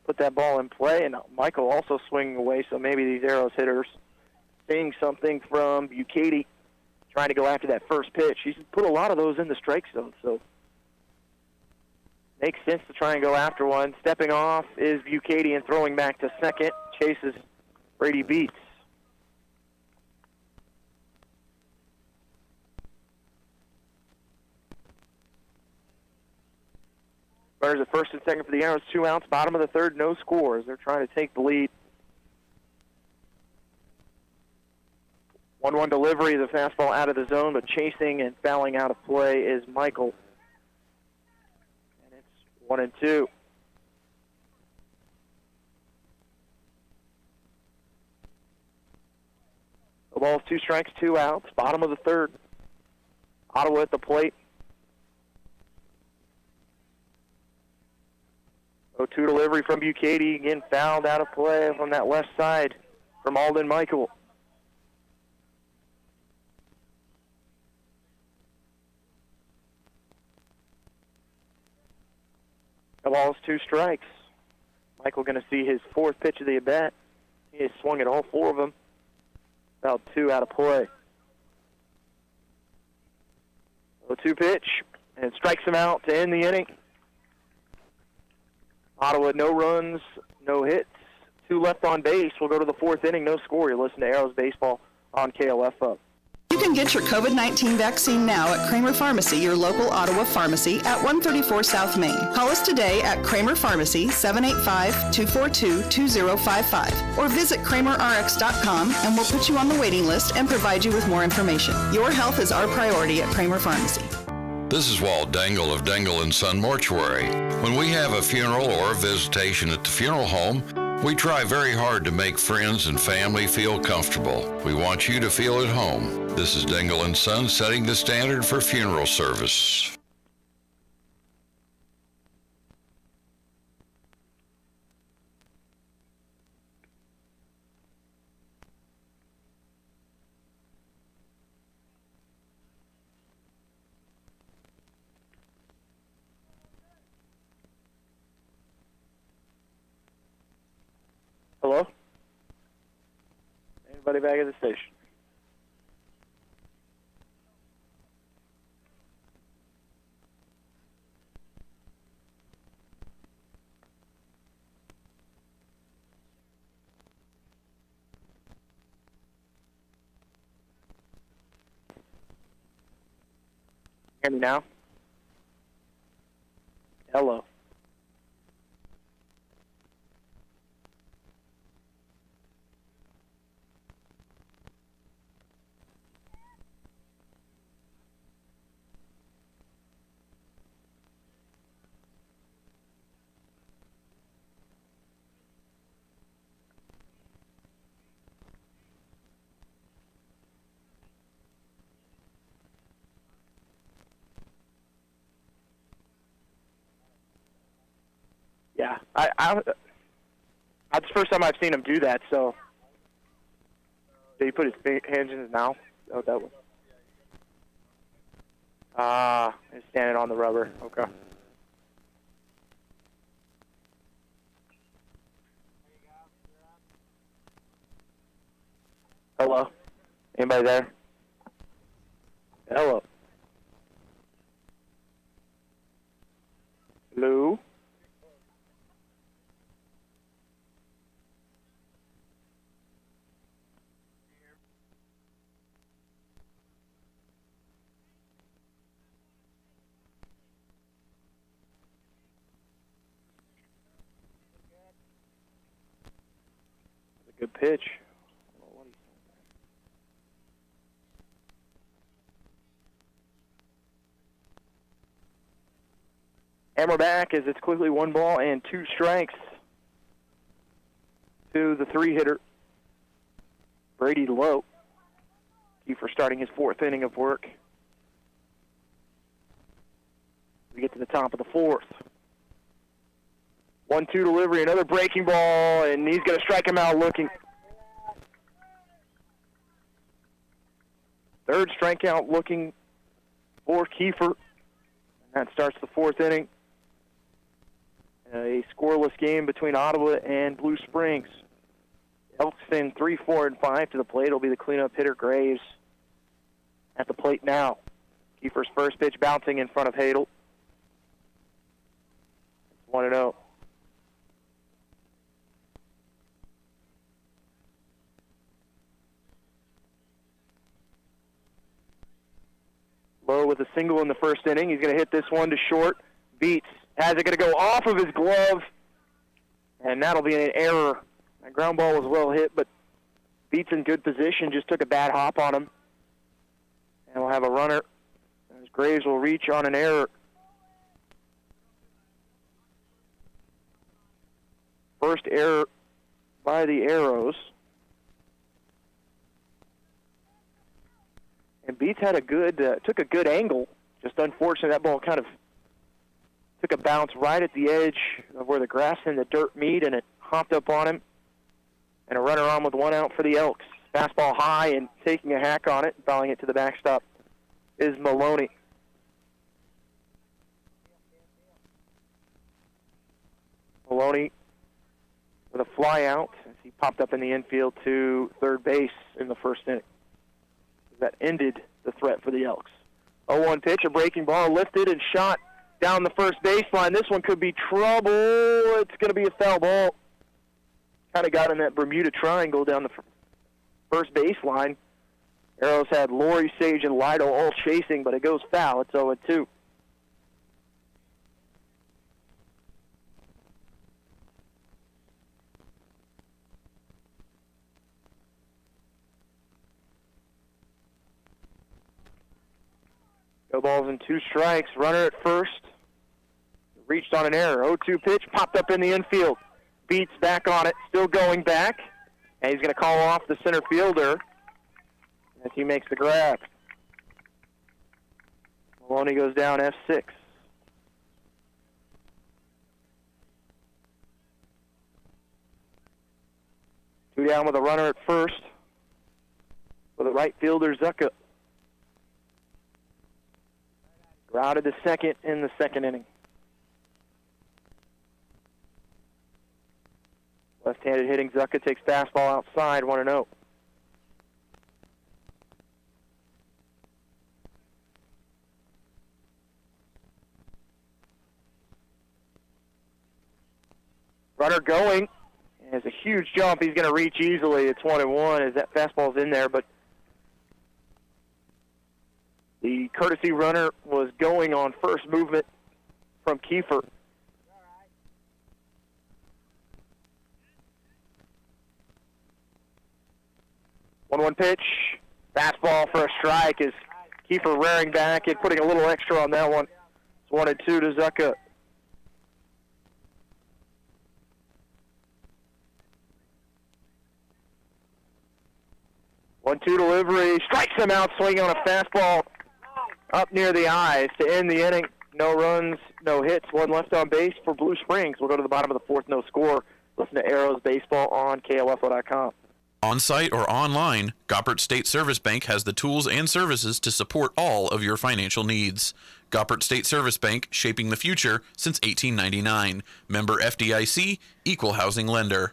put that ball in play. And Michael also swinging away, so maybe these Arrows hitters seeing something from Bukaty, trying to go after that first pitch. He's put a lot of those in the strike zone, so makes sense to try and go after one. Stepping off is Bukaty and throwing back to second. Chases Brady Beats. Runners at first and second for the Arrows, 2 outs. Bottom of the third, no scores. They're trying to take the lead. 1-1 delivery, the fastball out of the zone, but chasing and fouling out of play is Michael. And it's 1-2. The ball's 2 strikes, 2 outs. Bottom of the third. Ottawa at the plate. 0-2 delivery from Bukaty. Again, fouled out of play from that left side from Alden Michael. The ball's 2 strikes. Michael going to see his 4th pitch of the at-bat. He has swung at all 4 of them. About 2 out of play. 0-2 pitch, and strikes him out to end the inning. Ottawa, no runs, no hits, 2 left on base. We'll go to the 4th inning, no score. You listen to Arrows Baseball on KLF Up. You can get your COVID-19 vaccine now at Kramer Pharmacy, your local Ottawa pharmacy at 134 South Main. Call us today at Kramer Pharmacy, 785-242-2055, or visit KramerRx.com and we'll put you on the waiting list and provide you with more information. Your health is our priority at Kramer Pharmacy. This is Walt Dangle of Dangle & Son Mortuary. When we have a funeral or a visitation at the funeral home, we try very hard to make friends and family feel comfortable. We want you to feel at home. This is Dangle & Son setting the standard for funeral service. Hello? Anybody back at the station? Hear me now? Hello. Yeah, that's the first time I've seen him do that, so. Did he put his hands in his mouth? Oh, that was. He's standing on the rubber. Okay. Hello? Anybody there? Hello? Hello? Good pitch. And we're back as it's quickly 1 ball and 2 strikes to the 3-hitter, Brady Lowe. Kiefer starting his 4th inning of work. We get to the top of the 4th. 1-2 delivery, another breaking ball, and he's going to strike him out looking. 3rd strikeout looking for Kiefer. And that starts the 4th inning. A scoreless game between Ottawa and Blue Springs. Elks send 3, 4, and 5 to the plate. It'll be the cleanup hitter, Graves, at the plate now. Kiefer's first pitch bouncing in front of Hadel. 1-0. Lowe with a single in the 1st inning. He's going to hit this one to short. Beats. Has it going to go off of his glove. And that'll be an error. That ground ball was well hit, but Beats in good position. Just took a bad hop on him. And we'll have a runner. As Graves will reach on an error. First error by the Arrows. And Beats had took a good angle. Just unfortunately, that ball kind of took a bounce right at the edge of where the grass and the dirt meet, and it hopped up on him. And a runner on with 1 out for the Elks. Fastball high and taking a hack on it, fouling it to the backstop is Maloney. Maloney with a fly out as he popped up in the infield to 3rd base in the 1st inning. That ended the threat for the Elks. 0-1 pitch, a breaking ball lifted and shot down the 1st baseline. This one could be trouble. It's going to be a foul ball. Kind of got in that Bermuda Triangle down the 1st baseline. Arrows had Lori, Sage, and Lido all chasing, but it goes foul. It's 0-2. No balls and 2 strikes. Runner at first. Reached on an error. 0-2 pitch. Popped up in the infield. Beats back on it. Still going back. And he's going to call off the center fielder as he makes the grab. Maloney goes down F6. Two down with a runner at first for the right fielder, Zucka. Grounded to second in the second inning. Left-handed hitting Zucka takes fastball outside, 1-0. Runner going. Has a huge jump. He's going to reach easily. It's 1-1 as that fastball's in there, but the courtesy runner was going on first movement from Kiefer. One pitch. Fastball for a strike is Kiefer rearing back and putting a little extra on that one. It's 1-2 to Zucka. One-two delivery. Strikes him out swinging on a fastball up near the eyes to end the inning. No runs, no hits, one left on base for Blue Springs. We'll go to the bottom of the fourth, no score. Listen to Arrows Baseball on KOFO.com. On-site or online, Goppert State Service Bank has the tools and services to support all of your financial needs. Goppert State Service Bank, shaping the future since 1899. Member FDIC, Equal Housing Lender.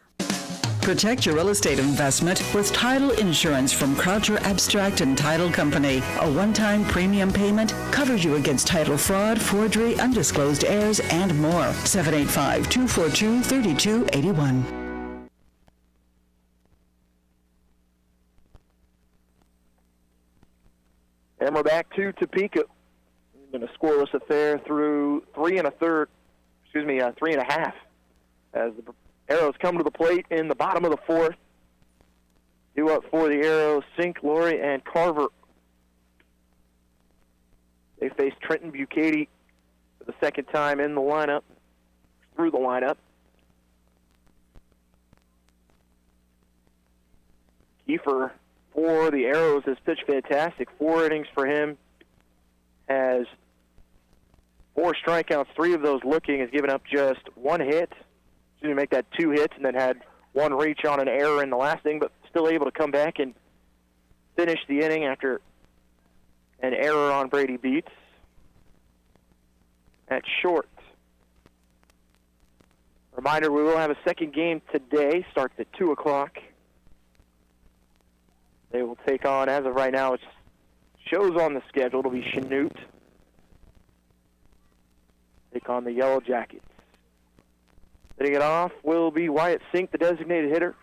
Protect your real estate investment with title insurance from Croucher Abstract and Title Company. A one-time premium payment covers you against title fraud, forgery, undisclosed heirs, and more. 785-242-3281. And we're back to Topeka. It's been a scoreless affair through 3 1/2, as the Arrows come to the plate in the bottom of the fourth. Due up for the Arrows, Sink, Laurie, and Carver. They face Trenton Bucati for the second time in the lineup, through the lineup. Kiefer for the Arrows has pitched fantastic. 4 innings for him. Has 4 strikeouts, 3 of those looking. Has given up just 1 hit. To make that 2 hits, and then had 1 reach on an error in the last inning, but still able to come back and finish the inning after an error on Brady Beats at short. Reminder, we will have a second game today. Starts at 2 o'clock. They will take on, as of right now, it shows on the schedule, it'll be Chanute. Take on the Yellow Jackets. Hitting it off will be Wyatt Sink, the designated hitter.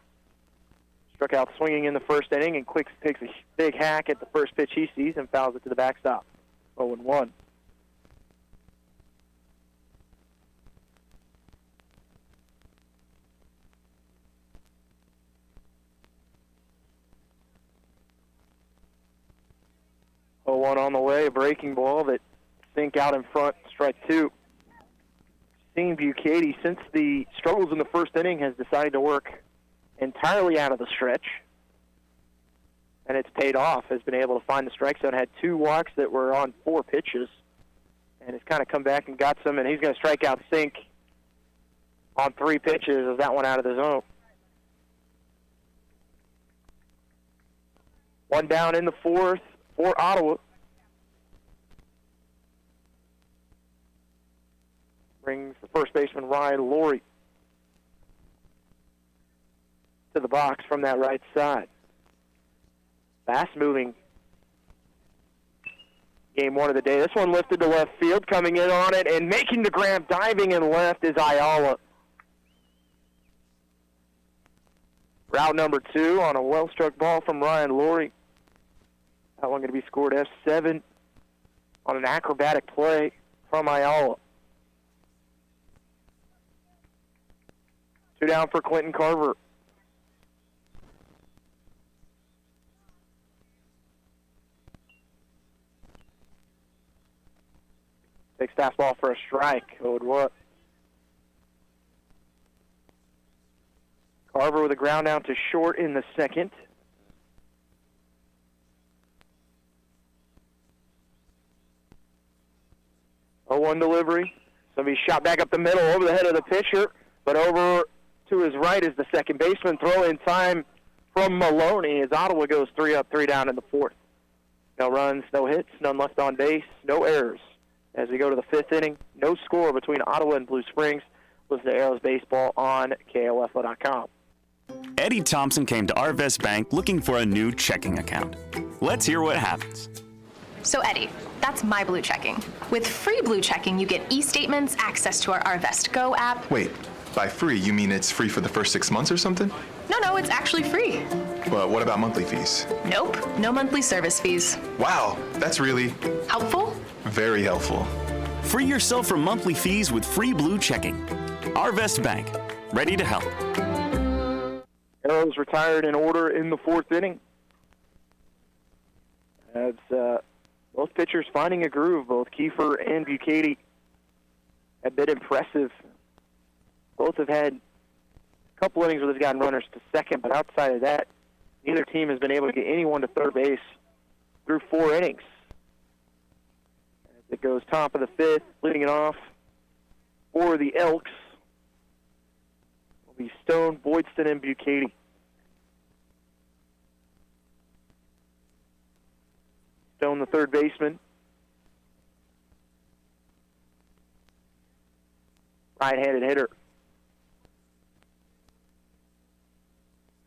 Struck out swinging in the first inning, and Quicks takes a big hack at the first pitch he sees and fouls it to the backstop. 0-1. On the way, a breaking ball that Sink out in front, strike 2. Seeing Bucati, since the struggles in the first inning, has decided to work entirely out of the stretch. And it's paid off, has been able to find the strike zone, had 2 walks that were on 4 pitches, and has kind of come back and got some, and he's going to strike out Sink on 3 pitches as that one out of the zone. 1 down in the fourth for Ottawa. Brings the first baseman Ryan Laurie to the box from that right side. Fast-moving game 1 of the day. This one lifted to left field, coming in on it, and making the grab, diving in left is Ayala. Route number 2 on a well-struck ball from Ryan Laurie. That one going to be scored F7 on an acrobatic play from Ayala. 2 down for Clinton Carver. Takes fastball for a strike. 0-1. Carver with a ground out to short in the second. A 1 delivery. Somebody shot back up the middle over the head of the pitcher, but over to his right is the second baseman. Throw in time from Maloney as Ottawa goes 3 up, 3 down in the fourth. No runs, no hits, none left on base, no errors. As we go to the fifth inning, no score between Ottawa and Blue Springs. Listen to Arrows Baseball on KOFO.com. Eddie Thompson came to Arvest Bank looking for a new checking account. Let's hear what happens. So Eddie, that's my Blue Checking. With free Blue Checking, you get e-statements, access to our Arvest Go app. Wait, by free, you mean it's free for the first 6 months or something? No, it's actually free. But what about monthly fees? Nope, no monthly service fees. Wow, that's really helpful. Very helpful. Free yourself from monthly fees with free Blue Checking. Arvest Bank, ready to help. Arrows retired in order in the fourth inning. As both pitchers finding a groove, both Kiefer and Bucati have been impressive. Both have had a couple innings where they've gotten runners to second, but outside of that, neither team has been able to get anyone to third base through 4 innings. As it goes top of the fifth, leading it off for the Elks will be Stone, Boydston, and Bucati. Stone, the third baseman. Right-handed hitter.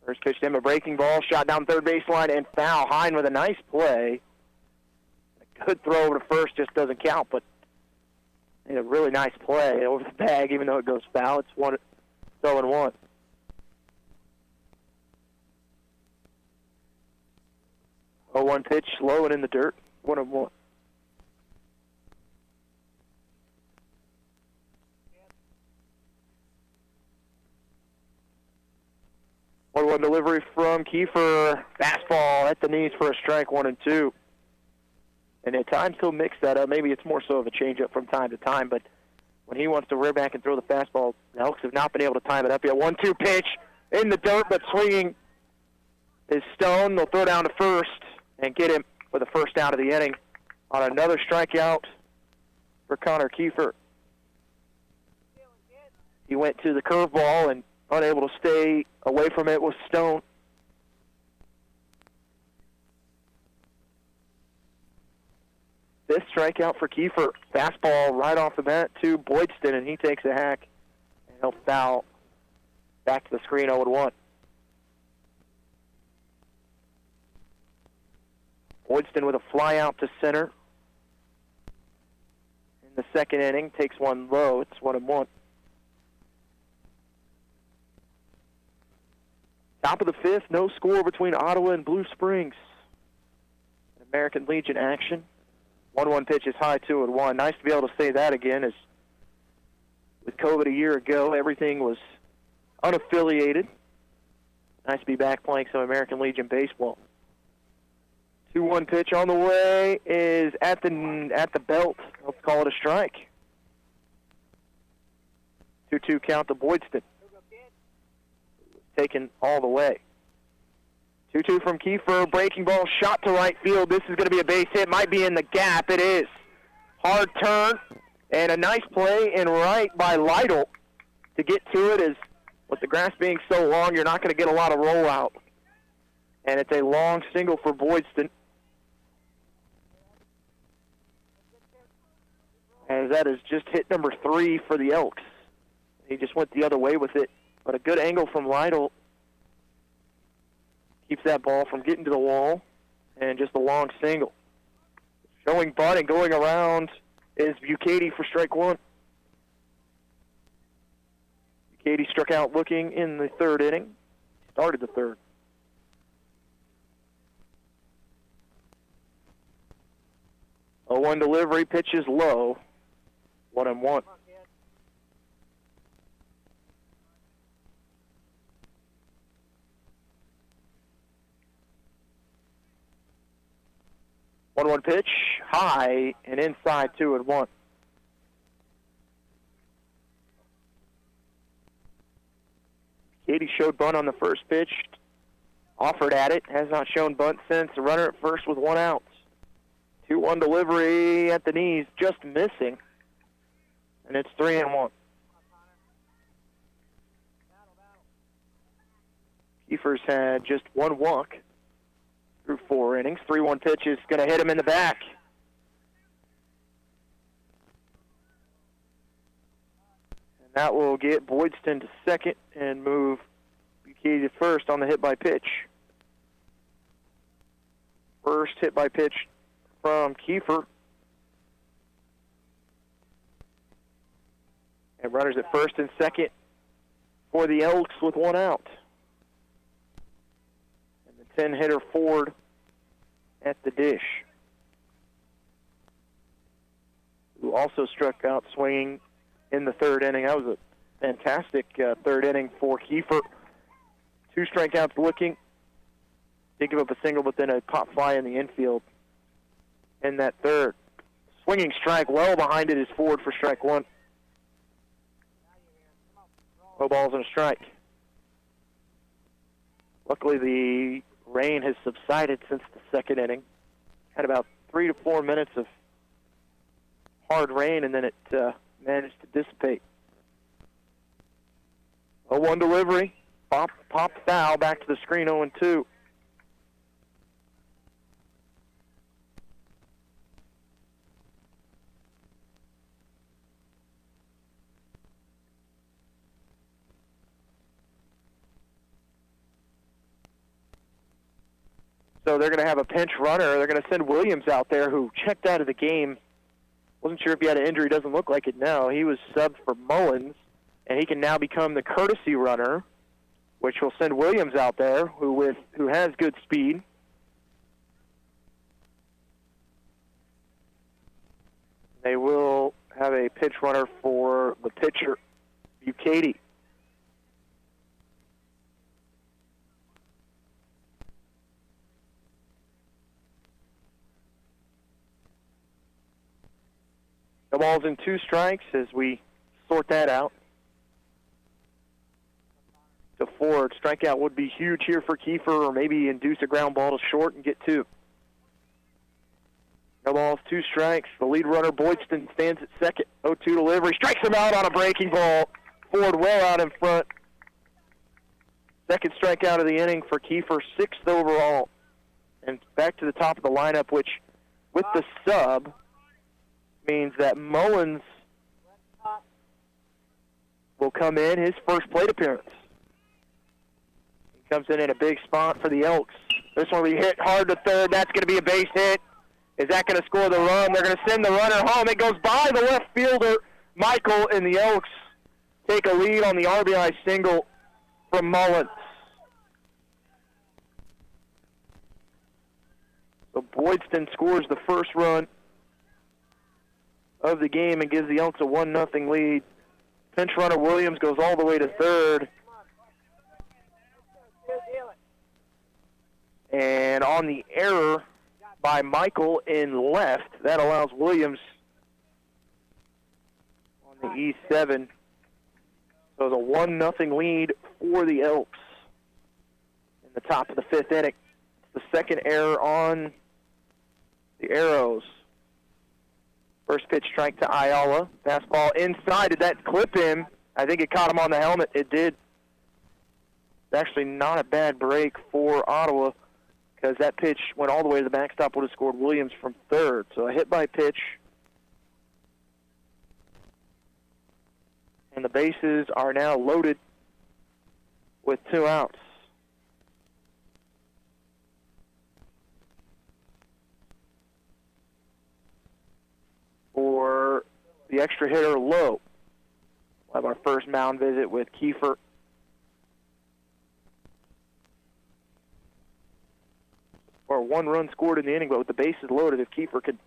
First pitch to him, a breaking ball, shot down third baseline and foul. Hine with a nice play. A good throw over to first, just doesn't count, but a really nice play over the bag, even though it goes foul. It's 0-1. A 1 pitch, slow and in the dirt, 1-1. One delivery from Kiefer. Fastball at the knees for a strike, 1-2. And at times he'll mix that up. Maybe it's more so of a changeup from time to time, but when he wants to rear back and throw the fastball, the Elks have not been able to time it up yet. 1-2 pitch in the dirt, but swinging is Stone. They'll throw down to first and get him for the first out of the inning on another strikeout for Connor Kiefer. He went to the curveball and unable to stay away from it was Stone. Fifth strikeout for Kiefer. Fastball right off the bat to Boydston, and he takes a hack and he'll foul back to the screen, 0-1. Boydston with a fly out to center in the second inning. Takes one low. It's 1-1. Top of the fifth, no score between Ottawa and Blue Springs. American Legion action. 1-1 pitch is high, 2-1. Nice to be able to say that again, as with COVID a year ago, everything was unaffiliated. Nice to be back playing some American Legion baseball. 2-1 pitch on the way is at the belt. Let's call it a strike. 2-2 count to Boydston. Taken all the way. 2-2 from Kiefer. Breaking ball shot to right field. This is going to be a base hit. Might be in the gap. It is. Hard turn and a nice play in right by Lytle to get to it. As with the grass being so long, you're not going to get a lot of rollout. And it's a long single for Boydston. As that is just hit number 3 for the Elks. He just went the other way with it. But a good angle from Lytle keeps that ball from getting to the wall, and just a long single. Showing butt and going around is Bucati for strike 1. Bucati struck out looking in the third inning. Started the third. 0-1 delivery, pitch is low. 1-1. One pitch, high and inside, 2-1. Katie showed bunt on the first pitch, offered at it, has not shown bunt since. The runner at first with 1 out. 2-1 delivery at the knees, just missing, and it's 3-1. Kiefer's had just 1 walk through 4 innings. 3-1 pitch is going to hit him in the back. And that will get Boydston to second and move Buchanan to first on the hit by pitch. First hit by pitch from Kiefer. And runners at first and second for the Elks with 1 out. 10-hitter Ford at the dish, who also struck out swinging in the 3rd inning. That was a fantastic 3rd inning for Kiefer. 2 strikeouts looking. Did give up a single, but then a pop fly in the infield in that 3rd. Swinging strike well behind it is Ford for strike 1. No balls and a strike. Luckily, the rain has subsided since the 2nd inning. Had about 3 to 4 minutes of hard rain, and then it managed to dissipate. 0-1 delivery. Pop foul back to the screen, 0-2. So they're going to have a pinch runner. They're going to send Williams out there, who checked out of the game. Wasn't sure if he had an injury. Doesn't look like it now. He was subbed for Mullins, and he can now become the courtesy runner, which will send Williams out there, who has good speed. They will have a pinch runner for the pitcher, Buchanan. No balls and 2 strikes as we sort that out. To Ford, strikeout would be huge here for Kiefer, or maybe induce a ground ball to short and get 2. No balls, 2 strikes. The lead runner, Boydston, stands at second. 0-2 delivery, strikes him out on a breaking ball. Ford well out in front. Second strikeout of the inning for Kiefer, 6th overall. And back to the top of the lineup, which with the sub means that Mullins will come in, his first plate appearance. He comes in a big spot for the Elks. This one will be hit hard to third. That's going to be a base hit. Is that going to score the run? They're going to send the runner home. It goes by the left fielder, Michael, and the Elks take a lead on the RBI single from Mullins. So Boydston scores the first run of the game and gives the Elks a 1-0 lead. Pinch runner Williams goes all the way to third. And on the error by Michael in left, that allows Williams on the E7. So it's a 1-0 lead for the Elks in the top of the 5th inning. It's the 2nd error on the Arrows. First pitch strike to Ayala. Fastball inside. Did that clip him? I think it caught him on the helmet. It did. It's actually not a bad break for Ottawa, because that pitch went all the way to the backstop, would have scored Williams from third. So a hit by pitch. And the bases are now loaded with 2 outs. For the extra hitter, Lowe. We'll have our first mound visit with Kiefer. Or 1 run scored in the inning, but with the bases loaded, if Kiefer could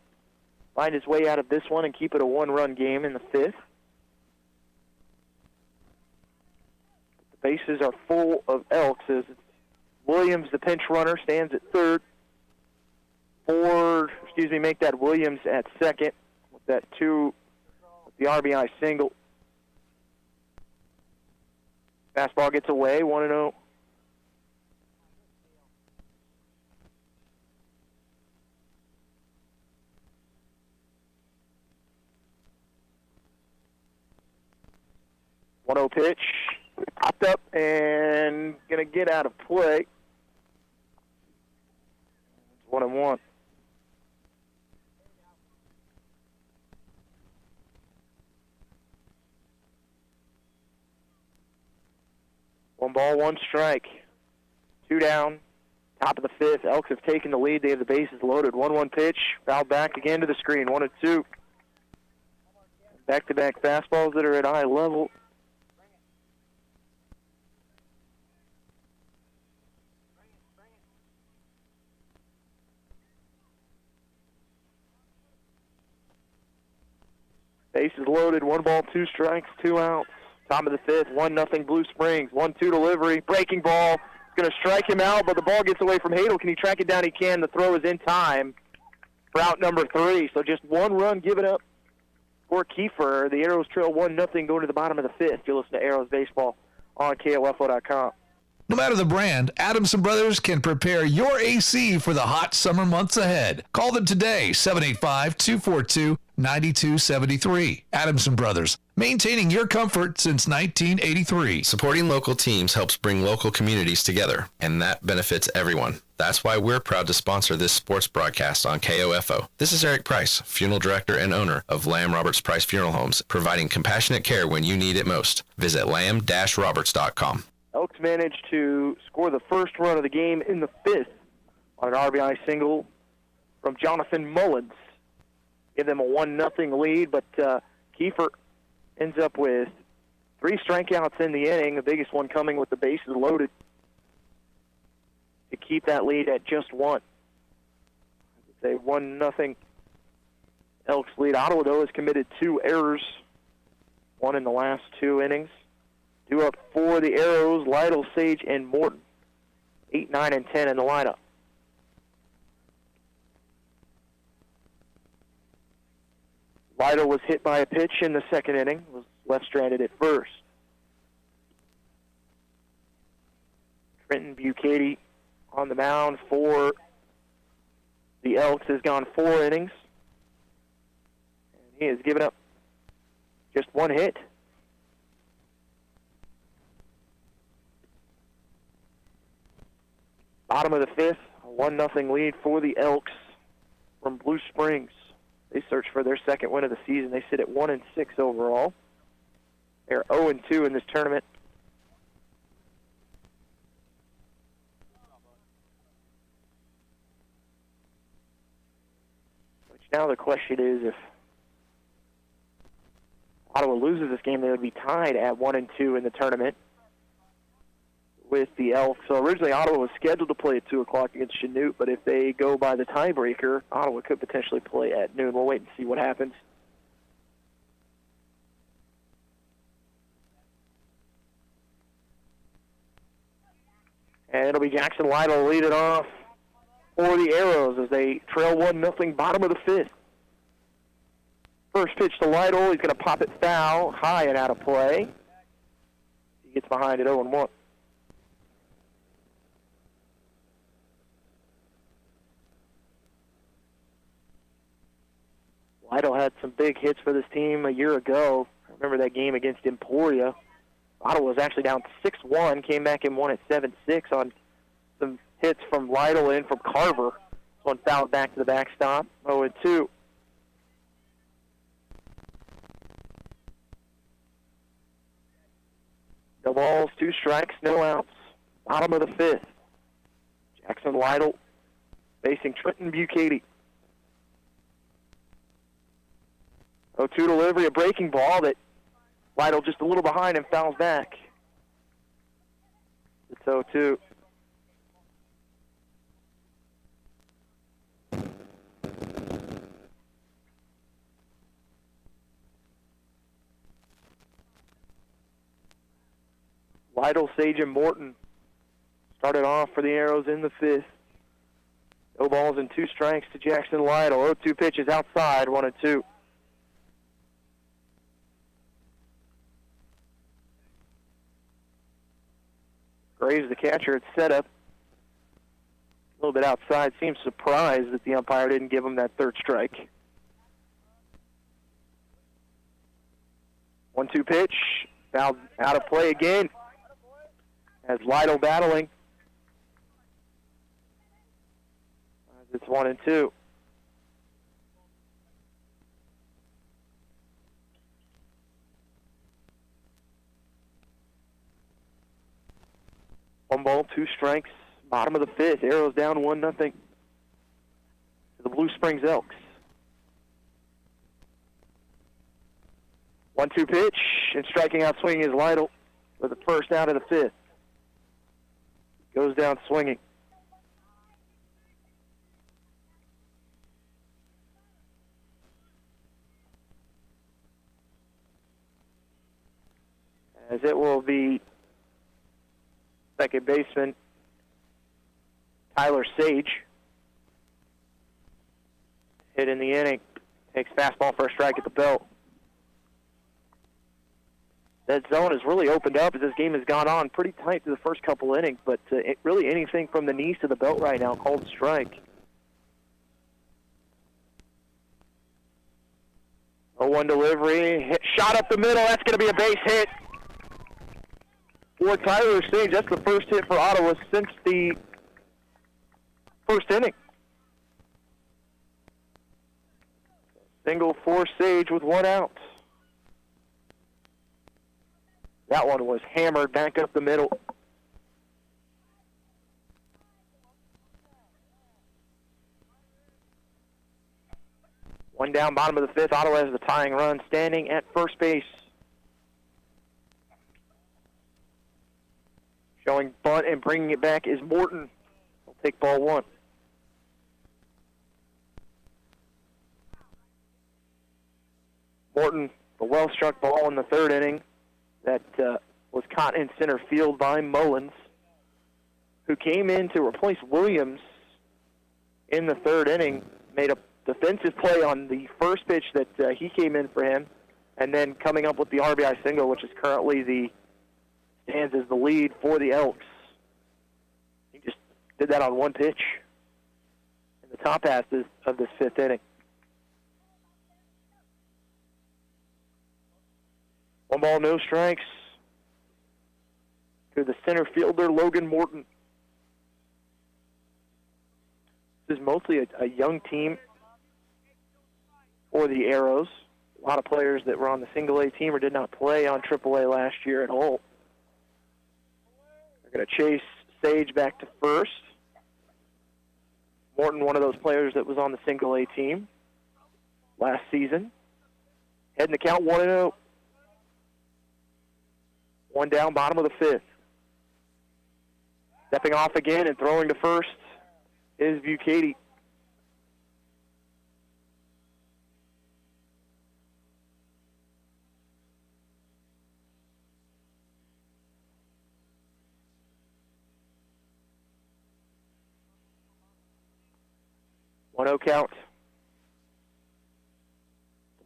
find his way out of this one and keep it a one-run game in the fifth. The bases are full of Elks as Williams, the pinch runner, stands at third. Make that Williams at second with that two, with the RBI single. Fastball gets away, 1-0. Pitch, popped up and going to get out of play. It's 1-1. One ball, one strike. Two down, top of the fifth. Elks have taken the lead. They have the bases loaded. 1-1 pitch, fouled back again to the screen. 1-2. Back-to-back fastballs that are at eye level. Bases loaded, 1 ball, 2 strikes, 2 outs. Top of the fifth, 1-0 Blue Springs. 1-2 delivery, breaking ball. Going to strike him out, but the ball gets away from Hadel. Can he track it down? He can. The throw is in time for out number 3. So just 1 run given up for Kiefer. The Arrows trail 1-0 going to the bottom of the fifth. You listen to Arrows Baseball on KOFO.com. No matter the brand, Adamson Brothers can prepare your AC for the hot summer months ahead. Call them today, 785-242-9273. Adamson Brothers, maintaining your comfort since 1983. Supporting local teams helps bring local communities together, and that benefits everyone. That's why we're proud to sponsor this sports broadcast on KOFO. This is Eric Price, funeral director and owner of Lamb Roberts Price Funeral Homes, providing compassionate care when you need it most. Visit lamb-roberts.com. Elks managed to score the first run of the game in the fifth on an RBI single from Jonathan Mullins. Give them a 1-0 lead, but Kiefer ends up with 3 strikeouts in the inning, the biggest one coming with the bases loaded to keep that lead at just 1. It's a 1-0 Elks lead. Ottawa, though, has committed 2 errors, 1 in the last 2 innings. 2 up for the Arrows, Lytle, Sage, and Morton. 8, 9, and 10 in the lineup. Lytle was hit by a pitch in the second inning, was left stranded at first. Trenton Bucati on the mound for the Elks has gone 4 innings. And he has given up just 1 hit. Bottom of the fifth, a 1-0 lead for the Elks from Blue Springs. They search for their second win of the season. They sit at 1-6 overall. They're 0-2 in this tournament. Which now the question is, if Ottawa loses this game, they would be tied at 1-2 in the tournament with the Elks. So originally Ottawa was scheduled to play at 2 o'clock against Chanute, but if they go by the tiebreaker, Ottawa could potentially play at noon. We'll wait and see what happens. And it'll be Jackson Lytle lead it off for the Arrows as they trail 1-0, bottom of the fifth. First pitch to Lytle. He's going to pop it foul, high and out of play. He gets behind it 0-1. Lytle had some big hits for this team a year ago. I remember that game against Emporia. Ottawa was actually down 6-1, came back and won at 7-6 on some hits from Lytle and from Carver. This one fouled back to the backstop, 0-2. No balls, 2 strikes, no outs. Bottom of the fifth. Jackson Lytle facing Trenton Bucati. 0-2 delivery, a breaking ball that Lytle just a little behind and fouls back. It's 0-2. Lytle, Sage, and Morton started off for the Arrows in the 5th. No balls and 2 strikes to Jackson Lytle. 0-2 pitches outside, 1-2. Graves, the catcher, at setup. A little bit outside. Seems surprised that the umpire didn't give him that 3rd strike. 1-2 pitch. Fouled out of play again. As Lytle battling. It's 1-2. One ball, 2 strikes. Bottom of the 5th. Arrows down 1-0 to the Blue Springs Elks. 1-2 pitch, and striking out swinging is Lytle with the first out of the 5th. Goes down swinging. As it will be second baseman Tyler Sage. Hit in the inning. Takes fastball for a strike at the belt. That zone has really opened up as this game has gone on pretty tight through the first couple innings, but really anything from the knees to the belt right now called strike. 0-1 delivery. Hit, shot up the middle. That's going to be a base hit for Tyler Sage. That's the first hit for Ottawa since the first inning. Single for Sage with 1 out. That one was hammered back up the middle. One down, bottom of the 5th. Ottawa has the tying run. Standing at first base. Showing bunt and bringing it back is Morton. He'll take ball 1. Morton, the well-struck ball in the 3rd inning that was caught in center field by Mullins, who came in to replace Williams in the 3rd inning, made a defensive play on the first pitch that he came in for him, and then coming up with the RBI single, which is currently stands as the lead for the Elks. He just did that on 1 pitch in the top half of this 5th inning. 1 ball, no strikes to the center fielder, Logan Morton. This is mostly a young team for the Arrows. A lot of players that were on the single-A team or did not play on AAA last year at all. They're going to chase Sage back to first. Morton, one of those players that was on the single-A team last season. Heading the count 1-0. 1 down, bottom of the 5th. Stepping off again and throwing to first is Bucati. Count.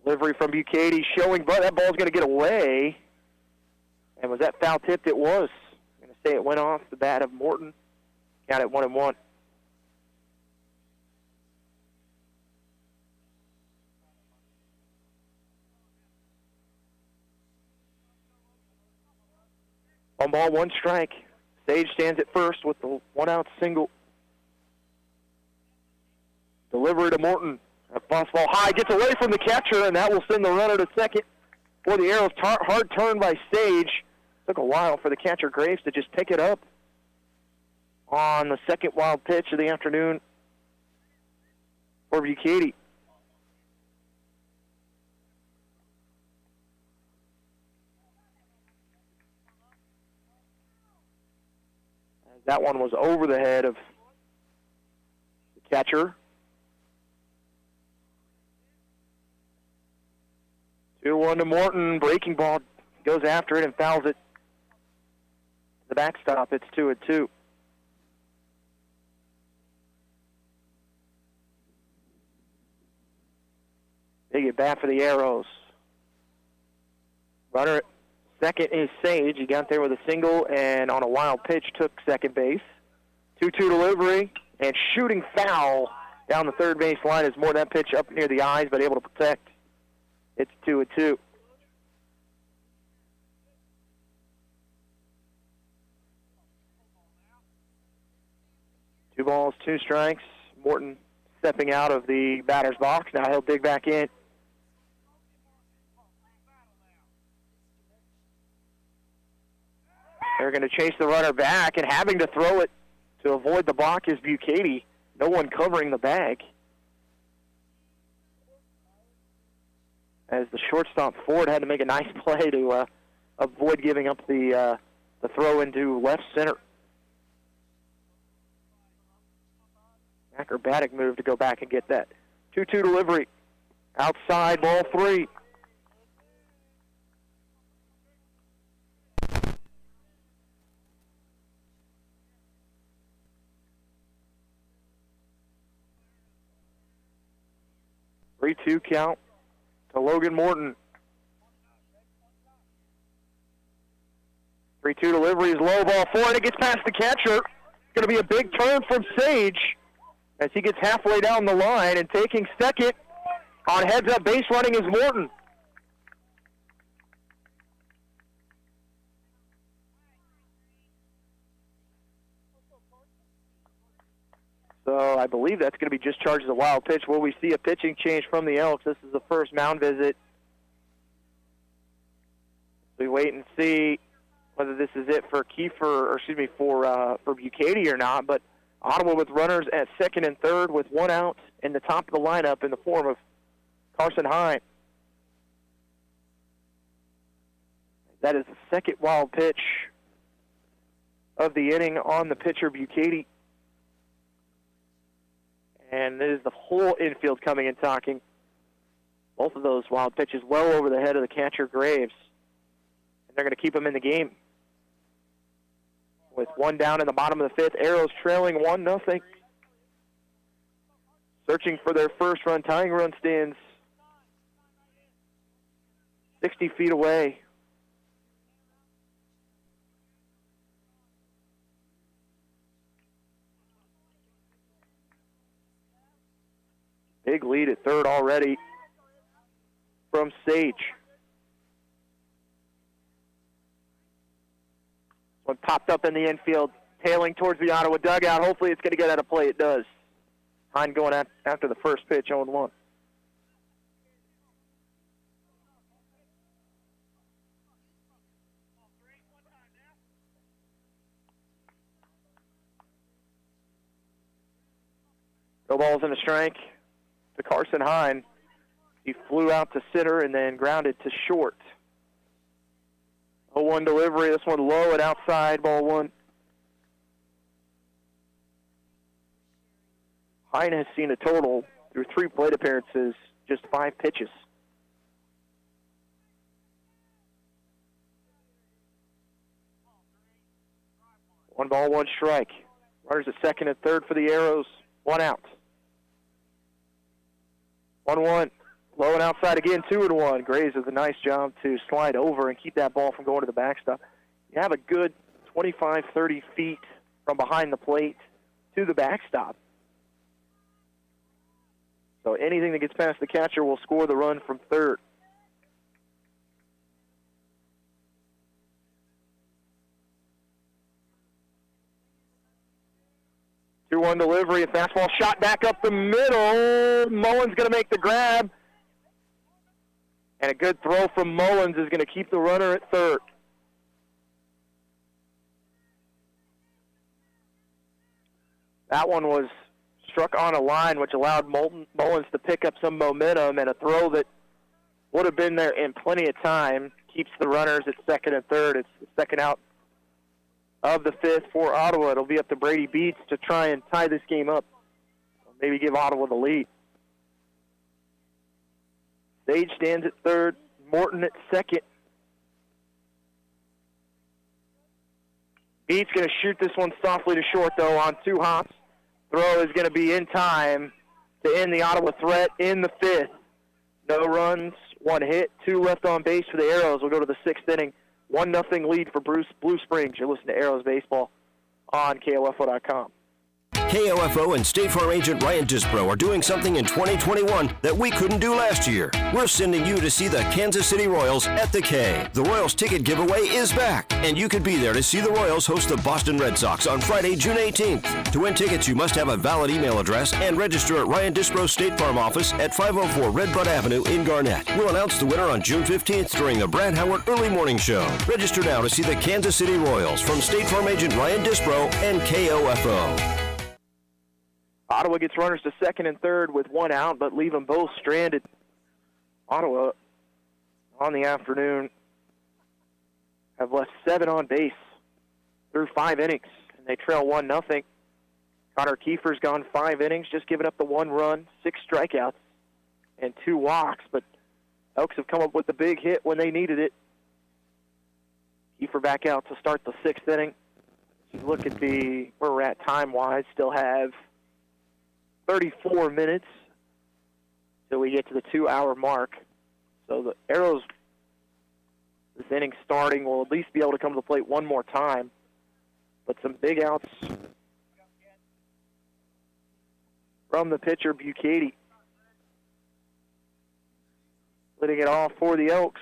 Delivery from Bucati showing, but that ball's going to get away. And was that foul tipped? It was. I'm going to say it went off the bat of Morton. Count it 1-1. One ball, 1 strike. Sage stands at first with the 1-out single. Delivery to Morton. A fastball high, gets away from the catcher, and that will send the runner to second for the Arrows. Hard turn by Sage. Took a while for the catcher, Graves, to just pick it up on the second wild pitch of the afternoon for Bucati. That one was over the head of the catcher. 2-1 to Morton. Breaking ball, goes after it and fouls it the backstop. It's 2-2. Big at bat for the Arrows. Runner at second is Sage. He got there with a single and on a wild pitch took second base. 2-2 delivery and shooting foul down the third base line is more that pitch up near the eyes, but able to protect. It's 2-2. Two balls, two strikes. Morton stepping out of the batter's box. Now he'll dig back in. They're going to chase the runner back, and having to throw it to avoid the block is Bucati. No one covering the bag. As the shortstop Ford had to make a nice play to avoid giving up the throw into left center. Acrobatic move to go back and get that. 2-2 delivery. Outside, ball 3. Three-two count to Logan Morton. 3-2 delivery is low, ball 4, and it gets past the catcher. It's going to be a big turn from Sage as he gets halfway down the line, and taking second on heads-up base running is Morton. So I believe that's going to be just charged as a wild pitch. Will we see a pitching change from the Elks? This is the first mound visit. We wait and see whether this is it for for Bucati or not. But Ottawa with runners at second and third with one out in the top of the lineup in the form of Carson Hine. That is the second wild pitch of the inning on the pitcher Bucati. And it is the whole infield coming and talking. Both of those wild pitches well over the head of the catcher, Graves. And they're going to keep him in the game. With one down in the bottom of the fifth, Arrows trailing 1-0. Searching for their first run. Tying run stands 60 feet away. Big lead at third already from Sage. One popped up in the infield, tailing towards the Ottawa dugout. Hopefully it's going to get out of play. It does. Hine going after the first pitch, 0-1. No balls and a strike to Carson Hine. He flew out to center and then grounded to short. 0-1 delivery. This one low and outside, ball 1. Hine has seen a total through 3 plate appearances, just 5 pitches. One ball, one strike. Runners at second and third for the Arrows. One out. 1-1. Low and outside again, 2-1. Graves does a nice job to slide over and keep that ball from going to the backstop. You have a good 25, 30 feet from behind the plate to the backstop. So anything that gets past the catcher will score the run from third. Two-one delivery, a fastball shot back up the middle. Mullins going to make the grab. And a good throw from Mullins is going to keep the runner at third. That one was struck on a line, which allowed Mullins to pick up some momentum, and a throw that would have been there in plenty of time keeps the runners at second and third. It's the second out of the fifth for Ottawa. It'll be up to Brady Beats to try and tie this game up, or maybe give Ottawa the lead. Sage stands at third, Morton at second. Beat's going to shoot this one softly to short, though, on 2 hops. Throw is going to be in time to end the Ottawa threat in the 5th. No runs, 1 hit, 2 left on base for the Arrows. We'll go to the 6th inning. 1-0 lead for Blue Springs. You're listening to Arrows Baseball on KOFO.com. KOFO and State Farm agent Ryan Disbro are doing something in 2021 that we couldn't do last year. We're sending you to see the Kansas City Royals at the K. The Royals ticket giveaway is back, and you could be there to see the Royals host the Boston Red Sox on Friday, June 18th. To win tickets, you must have a valid email address and register at Ryan Disbro's State Farm office at 504 Redbud Avenue in Garnett. We'll announce the winner on June 15th during the Brad Howard Early Morning Show. Register now to see the Kansas City Royals from State Farm agent Ryan Disbro and KOFO. Ottawa gets runners to 2nd and 3rd with 1 out, but leave them both stranded. Ottawa, on the afternoon, have left 7 on base through 5 innings, and they trail 1-0. Connor Kiefer's gone 5 innings, just giving up the 1 run, 6 strikeouts, and 2 walks, but Elks have come up with the big hit when they needed it. Kiefer back out to start the 6th inning. If you look at where we're at time-wise, still have 34 minutes till we get to the 2-hour mark. So the Arrows, this inning starting, will at least be able to come to the plate one more time. But some big outs from the pitcher, Bucati. Letting it off for the Elks.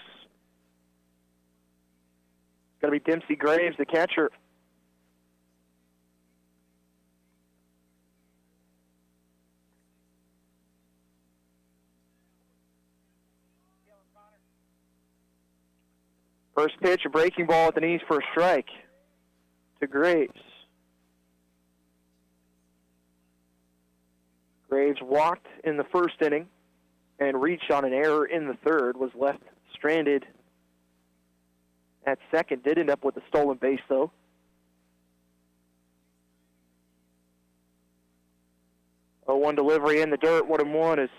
It's going to be Dempsey Graves, the catcher. First pitch, a breaking ball at the knees for a strike to Graves. Graves walked in the 1st inning and reached on an error in the 3rd, was left stranded at 2nd. Did end up with a stolen base, though. A 0-1 delivery in the dirt, 1-1 as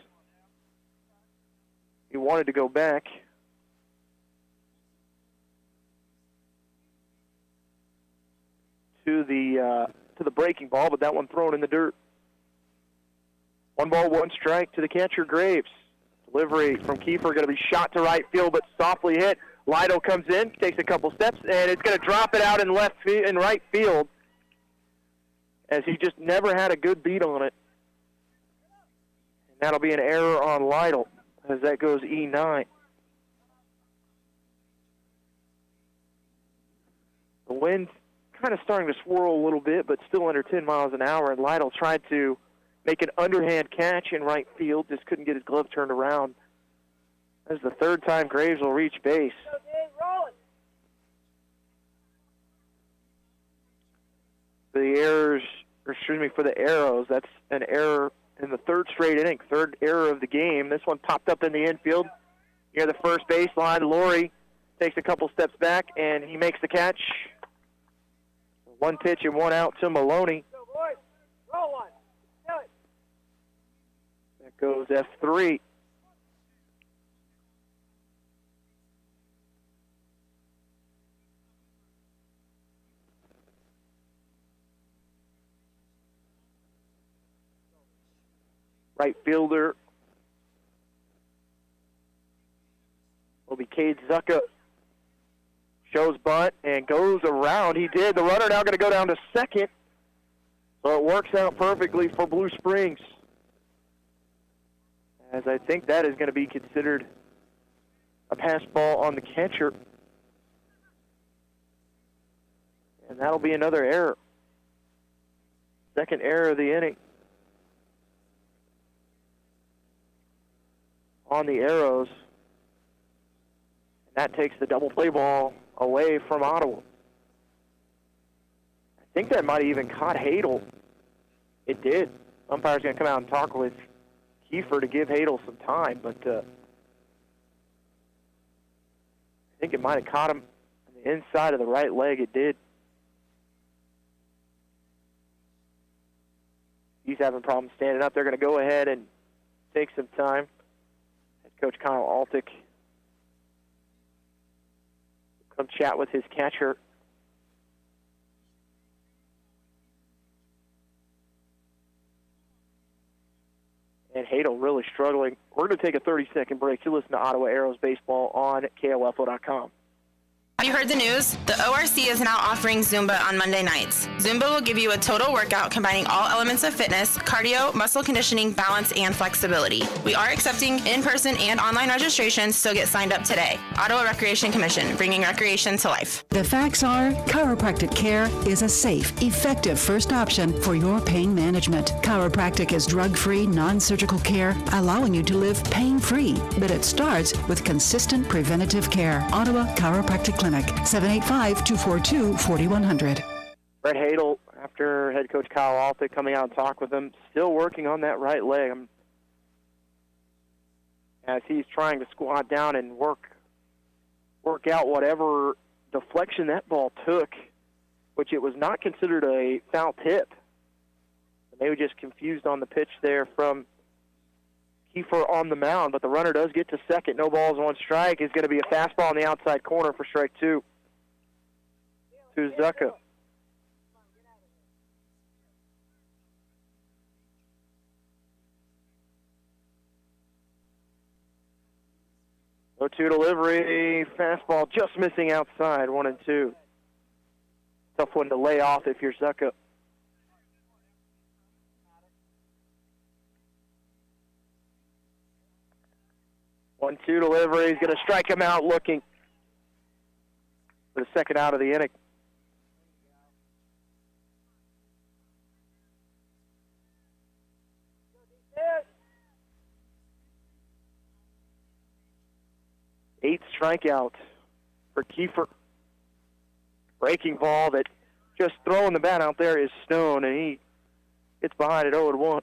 he wanted to go back. To the breaking ball, but that one thrown in the dirt. 1 ball, 1 strike to the catcher, Graves. Delivery from Kiefer going to be shot to right field, but softly hit. Lido comes in, takes a couple steps, and it's going to drop it out in right field, as he just never had a good beat on it. And that'll be an error on Lido, as that goes E9. The wind kind of starting to swirl a little bit, but still under 10 miles an hour, and Lytle tried to make an underhand catch in right field, just couldn't get his glove turned around. That's the 3rd time Graves will reach base. For the Arrows, that's an error in the 3rd straight inning, 3rd error of the game. This one popped up in the infield near the first baseline. Laurie takes a couple steps back, and he makes the catch. 1 pitch and 1 out to Maloney. That goes F3. Right fielder will be Cade Zucca. Shows bunt and goes around. He did. The runner now going to go down to 2nd. So it works out perfectly for Blue Springs, as I think that is going to be considered a pass ball on the catcher. And that'll be another error. 2nd error of the inning on the Arrows. And that takes the double play ball away from Ottawa. I think that might have even caught Hadel. It did. Umpire's going to come out and talk with Kiefer to give Hadel some time, but I think it might have caught him on the inside of the right leg. It did. He's having problems standing up. They're going to go ahead and take some time. Head coach Kyle Altick come chat with his catcher. And Hadel really struggling. We're going to take a 30-second break. You listen to Ottawa Arrows Baseball on KOFO.com. Have you heard the news? The ORC is now offering Zumba on Monday nights. Zumba will give you a total workout combining all elements of fitness, cardio, muscle conditioning, balance, and flexibility. We are accepting in-person and online registration, so get signed up today. Ottawa Recreation Commission, bringing recreation to life. The facts are, chiropractic care is a safe, effective first option for your pain management. Chiropractic is drug-free, non-surgical care, allowing you to live pain-free. But it starts with consistent preventative care. Ottawa Chiropractic Clinic, 785-242-4100. Brett Hadel, after head coach Kyle Alta coming out and talk with him, still working on that right leg. As he's trying to squat down and work out whatever deflection that ball took, which it was not considered a foul tip. They were just confused on the pitch there from Kiefer on the mound, but the runner does get to second. No balls, one strike. Is going to be a fastball on the outside corner for strike two to Zucca. No-2 delivery, fastball just missing outside, 1-2. Tough one to lay off if you're Zucca. One-two delivery. He's going to strike him out looking for the second out of the inning. Eighth strikeout for Kiefer. Breaking ball that just throwing the bat out there is Stone, and he gets behind it 0-1.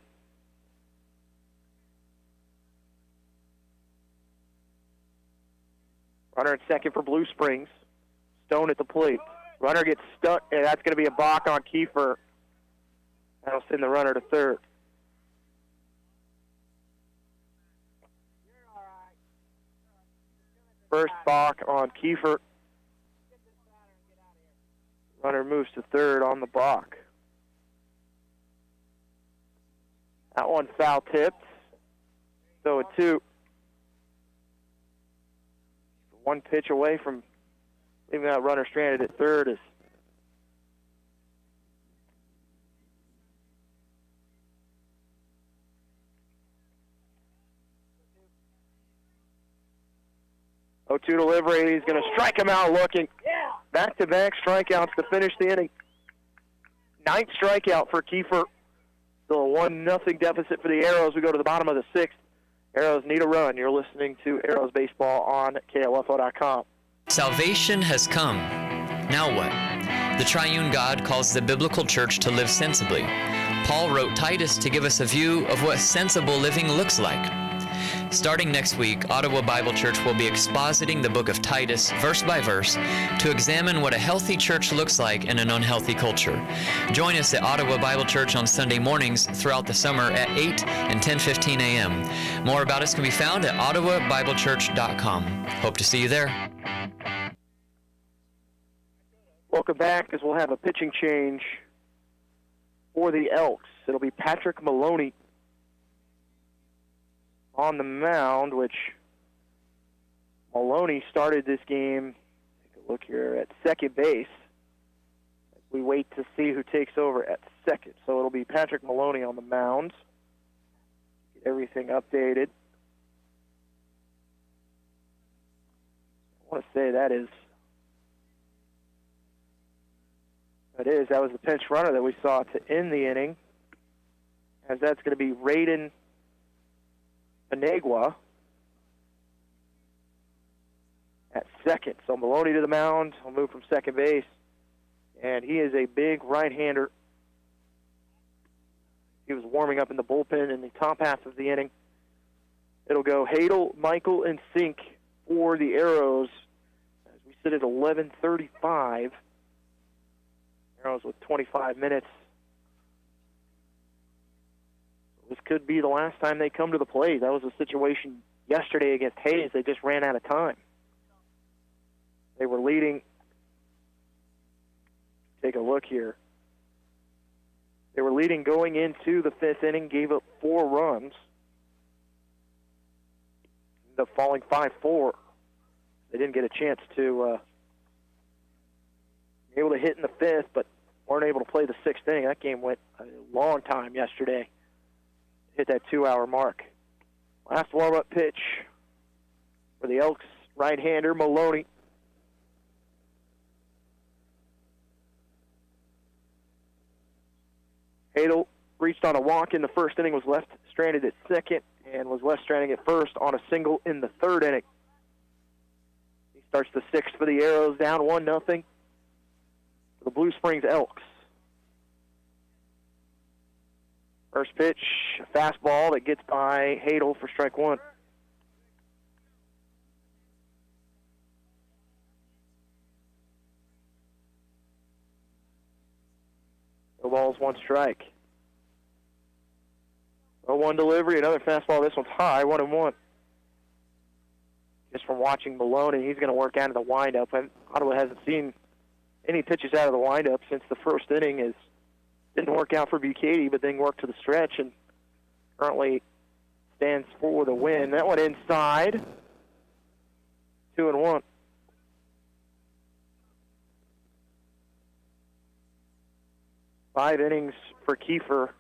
Runner at second for Blue Springs. Stone at the plate. Runner gets stuck, and that's going to be a balk on Kiefer. That'll send the runner to third. First balk on Kiefer. Runner moves to third on the balk. That one foul tipped. So a 2. One pitch away from leaving that runner stranded at third is two delivery. He's going to strike him out looking. Back-to-back strikeouts to finish the inning. Ninth strikeout for Kiefer. Still a 1-0 deficit for the Arrows. We go to the bottom of the sixth. Arrows need a run. You're listening to Arrows Baseball on KOFO.com. Salvation has come. Now what? The triune God calls the biblical church to live sensibly. Paul wrote Titus to give us a view of what sensible living looks like. Starting next week, Ottawa Bible Church will be expositing the book of Titus verse by verse to examine what a healthy church looks like in an unhealthy culture. Join us at Ottawa Bible Church on Sunday mornings throughout the summer at 8 and 10:15 a.m. More about us can be found at ottawabiblechurch.com. Hope to see you there. Welcome back, as we'll have a pitching change for the Elks. It'll be Patrick Maloney on the mound, which Maloney started this game, take a look here, at second base. We wait to see who takes over at second. So it'll be Patrick Maloney on the mound. Get everything updated. I want to say that was the pinch runner that we saw to end the inning, as that's going to be Raiden Anegua at second. So Maloney to the mound. He'll move from second base. And he is a big right-hander. He was warming up in the bullpen in the top half of the inning. It'll go Hadel, Michael, and Sink for the Arrows as we sit at 11:35. Arrows with 25 minutes. This could be the last time they come to the plate. That was the situation yesterday against Hayes. They just ran out of time. They were leading. Take a look here. They were leading going into the fifth inning, gave up 4 runs. ended up falling 5-4. They didn't get a chance to be able to hit in the fifth, but weren't able to play the sixth inning. That game went a long time yesterday. Hit that 2-hour mark. Last warm-up pitch for the Elks right-hander, Maloney. Hadel reached on a walk in the first inning, was left stranded at second, and was left stranding at first on a single in the third inning. He starts the sixth for the Arrows, down 1-0 for the Blue Springs Elks. First pitch, a fastball that gets by Hadel for strike one. No balls, one strike. 0-1 delivery, another fastball. This one's high, 1-1. Just from watching Maloney, he's going to work out of the windup. And Ottawa hasn't seen any pitches out of the windup since the first inning. Didn't work out for Bucati, but then worked to the stretch and currently stands for the win. That one inside. 2-1. Five innings for Kiefer, or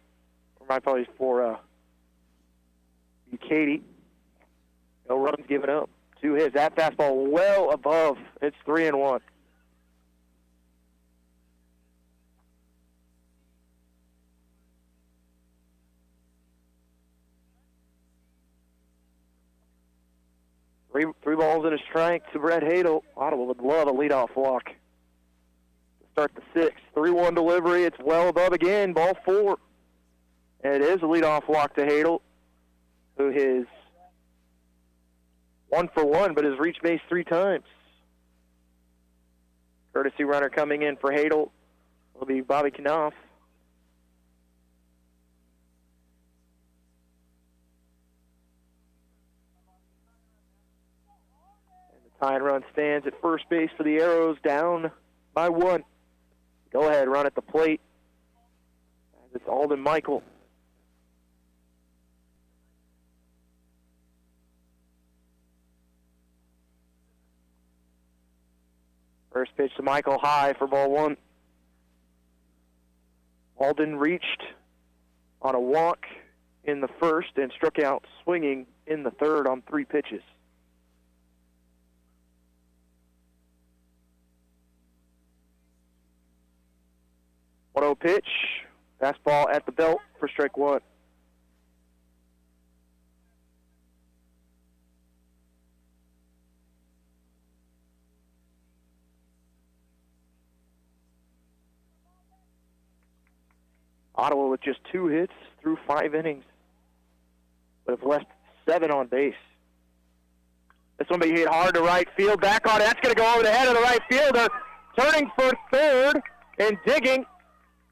my apologies, for Bucati. No runs given up. 2 hits. That fastball well above. It's 3-1. Three balls and a strike to Brett Hadel. Ottawa would love a leadoff walk to start the sixth. 3-1 delivery. It's well above again. Ball 4. And it is a leadoff walk to Hadel, who is 1 for 1, but has reached base 3 times. Courtesy runner coming in for Hadel will be Bobby Knopf. Tying run stands at first base for the Arrows, down by 1. Go ahead, run at the plate. As it's Alden Michael. First pitch to Michael, high for ball 1. Alden reached on a walk in the first and struck out swinging in the third on 3 pitches. 1-0 pitch. Fastball at the belt for strike 1. Ottawa with just 2 hits through 5 innings, but have left 7 on base. This one be hit hard to right field. Back on it. That's going to go over the head of the right fielder. Turning for third and digging.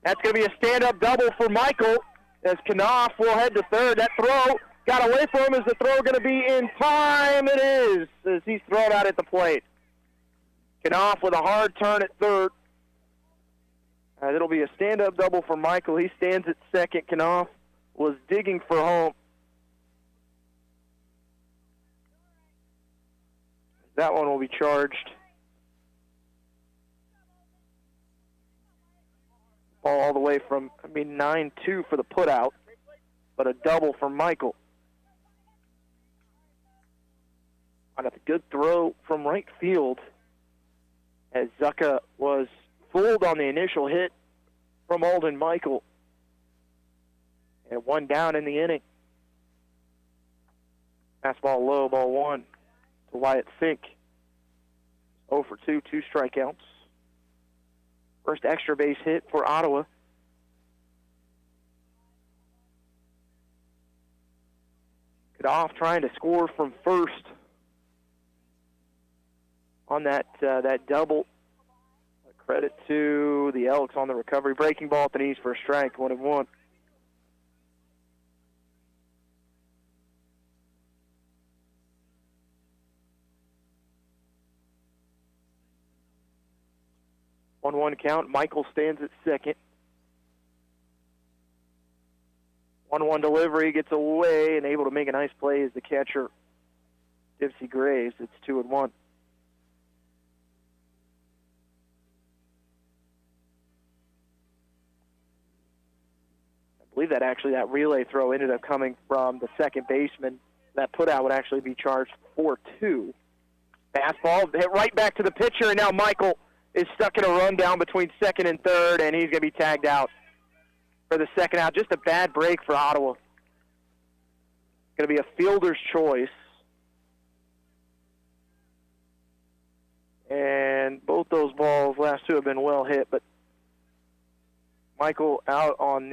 That's going to be a stand-up double for Michael as Knopf will head to third. That throw got away from him. Is the throw going to be in time? It is, as he's thrown out at the plate. Knopf with a hard turn at third. It'll be a stand-up double for Michael. He stands at second. Knopf was digging for home. That one will be charged. Ball all the way from, 9-2 for the putout, but a double for Michael. On a good throw from right field as Zucca was fooled on the initial hit from Alden Michael. And 1 down in the inning. Fastball low, ball 1 to Wyatt Fink. 0 for 2, 2 strikeouts. First extra base hit for Ottawa. Knopf trying to score from first on that double. A credit to the Elks on the recovery. Breaking ball at the knees for a strike, 1-1. One count. Michael stands at second. 1-1 delivery, gets away and able to make a nice play as the catcher Dipsy Graves. It's 2-1. I believe that relay throw ended up coming from the second baseman. That putout would actually be charged 4-2. Fastball hit right back to the pitcher, and now Michael is stuck in a rundown between second and third, and he's going to be tagged out for the second out. Just a bad break for Ottawa. Going to be a fielder's choice. And both those balls, last two, have been well hit, but Michael out on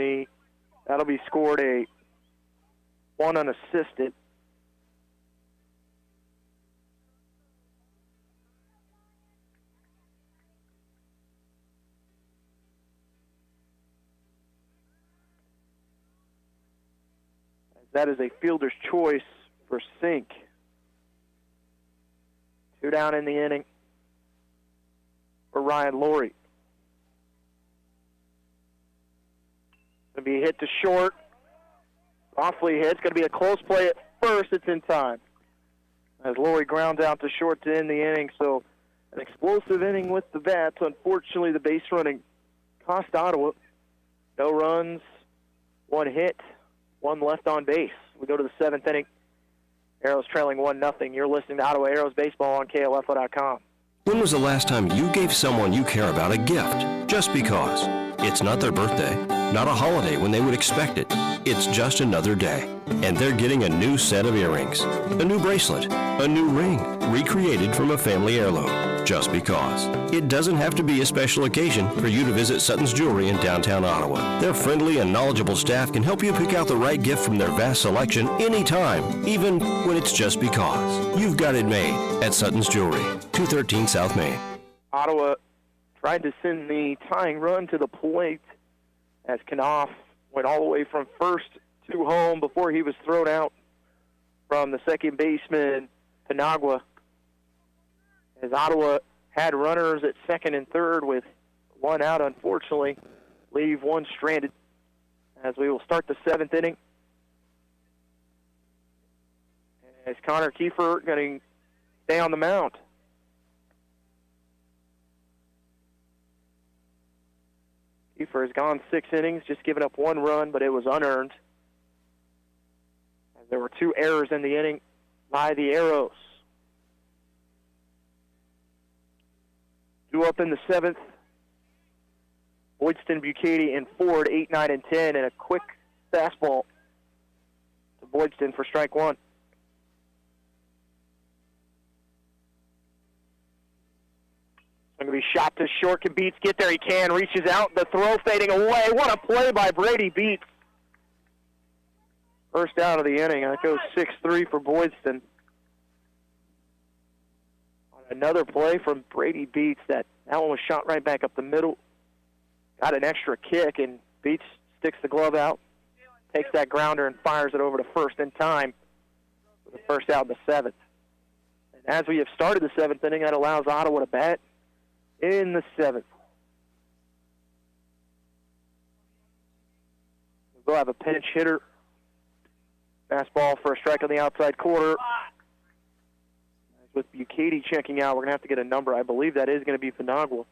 that'll be scored a 1 unassisted. That is a fielder's choice for Sink. 2 down in the inning for Ryan Laurie. Going to be hit to short. Awfully hit. It's going to be a close play at first. It's in time. As Laurie grounds out to short to end the inning. So an explosive inning with the bats. Unfortunately, the base running cost Ottawa. No runs, 1 hit, 1 left on base. We go to the 7th inning. Arrows trailing 1-0. You're listening to Ottawa Arrows Baseball on KOFO.com. When was the last time you gave someone you care about a gift just because? It's not their birthday, not a holiday when they would expect it. It's just another day. And they're getting a new set of earrings, a new bracelet, a new ring, recreated from a family heirloom. Just because. It doesn't have to be a special occasion for you to visit Sutton's Jewelry in downtown Ottawa. Their friendly and knowledgeable staff can help you pick out the right gift from their vast selection anytime, even when it's just because. You've got it made at Sutton's Jewelry, 213 South Main. Ottawa tried to send the tying run to the plate as Knopf went all the way from first to home before he was thrown out from the second baseman, Penagua. As Ottawa had runners at second and third with 1 out, unfortunately, leave 1 stranded. As we will start the 7th inning. As Connor Kiefer going to stay on the mound. Kiefer has gone 6 innings, just giving up 1 run, but it was unearned. As there were 2 errors in the inning by the Arrows. 2 up in the 7th. Boydston, Bucati, and Ford, 8, 9, and 10, and a quick fastball to Boydston for strike 1. Going to be shot to short. Can Beats get there? He can. Reaches out. The throw fading away. What a play by Brady Beats. First out of the inning. That goes 6-3 for Boydston. Another play from Brady Beats. That one was shot right back up the middle. Got an extra kick, and Beats sticks the glove out, takes that grounder, and fires it over to first in time for the first out in the 7th. And as we have started the 7th inning, that allows Ottawa to bat in the 7th. We'll have a pinch hitter. Fastball for a strike on the outside corner. With Bucati checking out, we're going to have to get a number. I believe that is going to be Penagua.